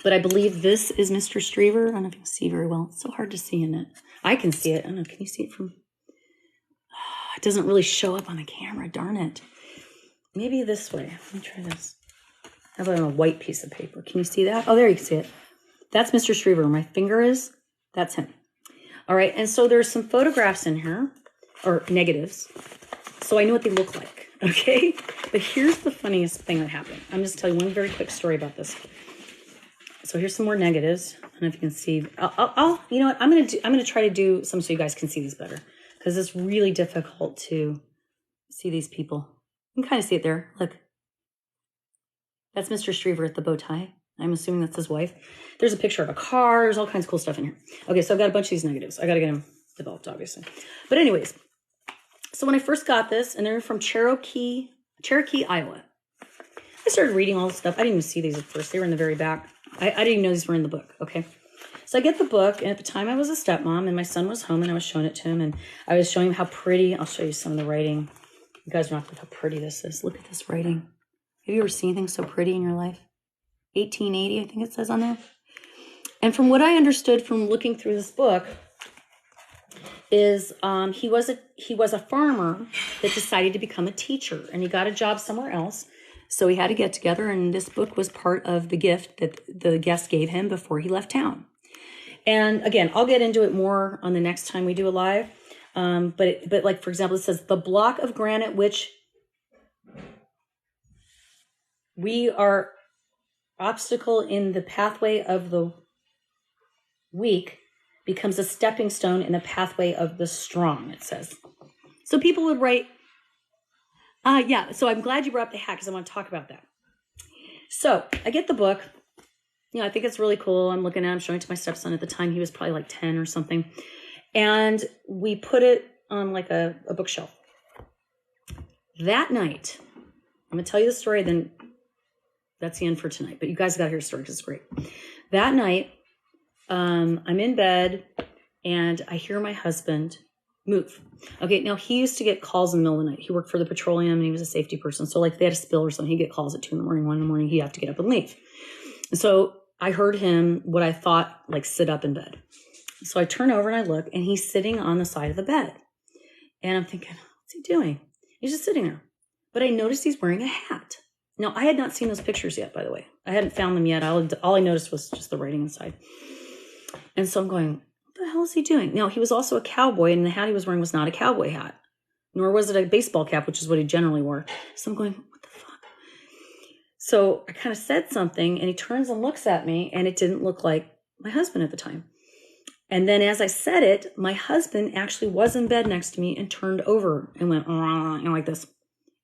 But I believe this is Mr. Strever. I don't know if you can see very well. It's so hard to see in it. I can see it. I don't know. Can you see it from... it doesn't really show up on the camera. Darn it. Maybe this way. Let me try this. How about on a white piece of paper? Can you see that? Oh, there you can see it. That's Mr. Strever. Where my finger is, that's him. All right. And so there's some photographs in here, or negatives. So I know what they look like. Okay. But here's the funniest thing that happened. I'm just telling you one very quick story about this. So here's some more negatives. I don't know if you can see. You know what? I'm gonna try to do some so you guys can see these better, because it's really difficult to see these people. You can kind of see it there. Look, that's Mr. Strever at the bow tie. I'm assuming that's his wife. There's a picture of a car. There's all kinds of cool stuff in here. Okay, so I've got a bunch of these negatives. I got to get them developed, obviously. But anyways, so when I first got this, and they're from Cherokee, Iowa. I started reading all this stuff. I didn't even see these at first. They were in the very back. I didn't even know these were in the book, okay? So I get the book, and at the time I was a stepmom, and my son was home, and I was showing it to him, and I was showing him how pretty. I'll show you some of the writing. You guys don't have to know how pretty this is. Look at this writing. Have you ever seen anything so pretty in your life? 1880, I think it says on there. And from what I understood from looking through this book, is he was a farmer that decided to become a teacher, and he got a job somewhere else. So he had to get together, and this book was part of the gift that the guest gave him before he left town. And again, I'll get into it more on the next time we do a live. But like, for example, it says, the block of granite which we are obstacle in the pathway of the weak becomes a stepping stone in the pathway of the strong, it says. So people would write, yeah, so I'm glad you brought up the hat because I want to talk about that. So I get the book. You know, I think it's really cool. I'm looking at it. I'm showing it to my stepson. At the time, he was probably like 10 or something. And we put it on like a bookshelf. That night, I'm going to tell you the story, then that's the end for tonight. But you guys got to hear the story because it's great. That night, I'm in bed and I hear my husband move. Okay, now he used to get calls in the middle of the night. He worked for the petroleum and he was a safety person. So like if they had a spill or something, he'd get calls at 2 in the morning, 1 in the morning, he'd have to get up and leave. And so I heard him, what I thought, like sit up in bed. So I turn over and I look and he's sitting on the side of the bed. And I'm thinking, What's he doing? He's just sitting there. But I noticed he's wearing a hat. Now, I had not seen those pictures yet, by the way. I hadn't found them yet. All I noticed was just the writing inside. And so I'm going, what the hell is he doing? Now, he was also a cowboy, and the hat he was wearing was not a cowboy hat, nor was it a baseball cap, which is what he generally wore. So I'm going, what the fuck? So I kind of said something, and he turns and looks at me, and it didn't look like my husband at the time. And then as I said it, my husband actually was in bed next to me and turned over and went like this.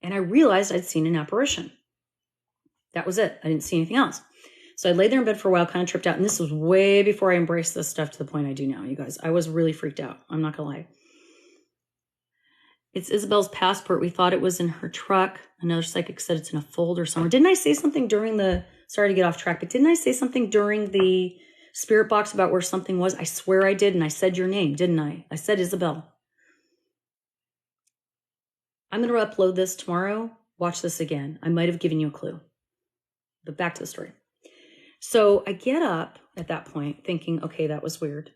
And I realized I'd seen an apparition. That was it. I didn't see anything else. So I laid there in bed for a while, kind of tripped out. And this was way before I embraced this stuff to the point I do now, you guys. I was really freaked out. I'm not going to lie. It's Isabel's passport. We thought it was in her truck. Another psychic said it's in a folder somewhere. Didn't I say something during sorry to get off track, but didn't I say something during the spirit box about where something was? I swear I did. And I said your name, didn't I? I said Isabel. I'm going to upload this tomorrow. Watch this again. I might have given you a clue. But back to the story. So I get up at that point thinking, okay, that was weird.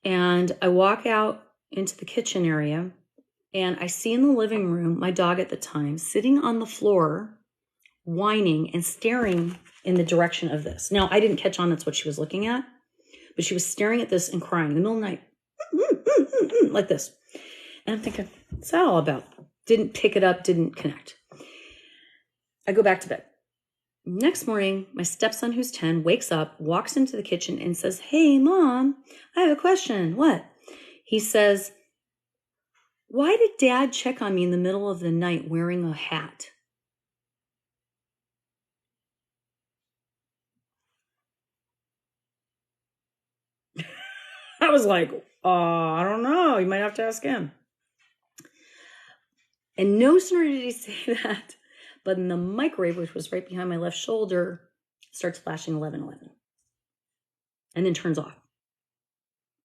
And I walk out into the kitchen area and I see in the living room, my dog at the time, sitting on the floor, whining and staring in the direction of this. Now, I didn't catch on that's what she was looking at, but she was staring at this and crying in the middle of the night, like this. And I'm thinking, what's that all about? Didn't pick it up, didn't connect. I go back to bed. Next morning, my stepson, who's 10, wakes up, walks into the kitchen and says, hey, Mom, I have a question. What? He says, why did Dad check on me in the middle of the night wearing a hat? I was like, I don't know. You might have to ask him. And no sooner did he say that, but in the microwave, which was right behind my left shoulder, starts flashing 11:11 and then turns off.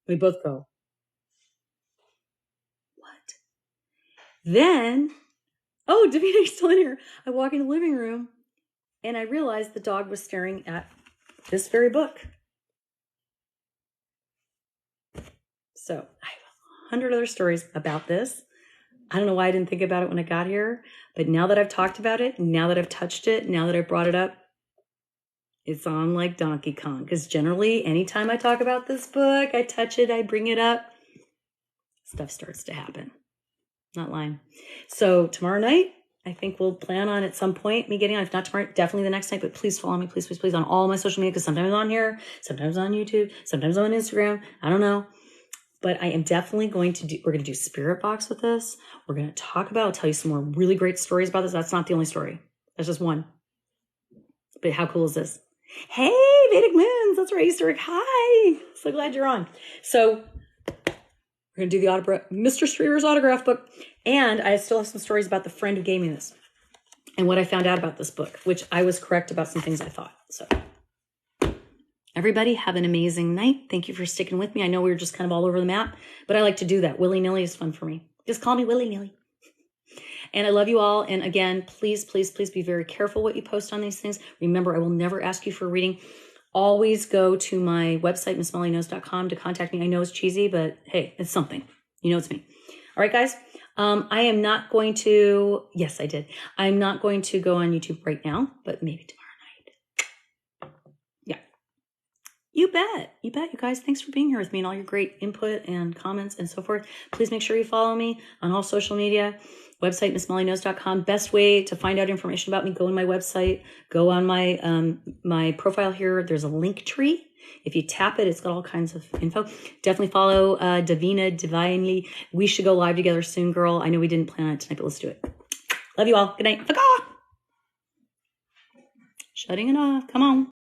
We both go, what? Then, oh, Davina's still in here. I walk in the living room and I realize the dog was staring at this very book. So I have 100 other stories about this. I don't know why I didn't think about it when I got here, but now that I've talked about it, now that I've touched it, now that I've brought it up, it's on like Donkey Kong. Because generally, anytime I talk about this book, I touch it, I bring it up, stuff starts to happen. Not lying. So tomorrow night, I think we'll plan on at some point me getting on, if not tomorrow, definitely the next night, but please follow me, please, please, please, on all my social media, because sometimes I'm on here, sometimes on YouTube, sometimes I'm on Instagram. I don't know. But I am definitely we're going to do Spirit Box with this. We're going to talk about, I'll tell you some more really great stories about this. That's not the only story. That's just one. But how cool is this? Hey, Vedic Moons. That's right, Easter egg. Hi. So glad you're on. So we're going to do the Mr. Streeter's autograph book. And I still have some stories about the friend who gave me this and what I found out about this book, which I was correct about some things I thought. So everybody have an amazing night. Thank you for sticking with me. I know we were just kind of all over the map, but I like to do that. Willy-nilly is fun for me. Just call me willy-nilly. And I love you all. And again, please, please, please be very careful what you post on these things. Remember, I will never ask you for a reading. Always go to my website, missmollyknows.com, to contact me. I know it's cheesy, but hey, it's something. You know it's me. All right, guys. I am not going to, yes, I did. I'm not going to go on YouTube right now, but maybe tomorrow night. Yeah. You bet. You bet, you guys. Thanks for being here with me and all your great input and comments and so forth. Please make sure you follow me on all social media. Website, missmollyknows.com. Best way to find out information about me, go on my website, go on my my profile here. There's a link tree. If you tap it, it's got all kinds of info. Definitely follow Davina Divinely. We should go live together soon, girl. I know we didn't plan on it tonight, but let's do it. Love you all. Good night. Shutting it off. Come on.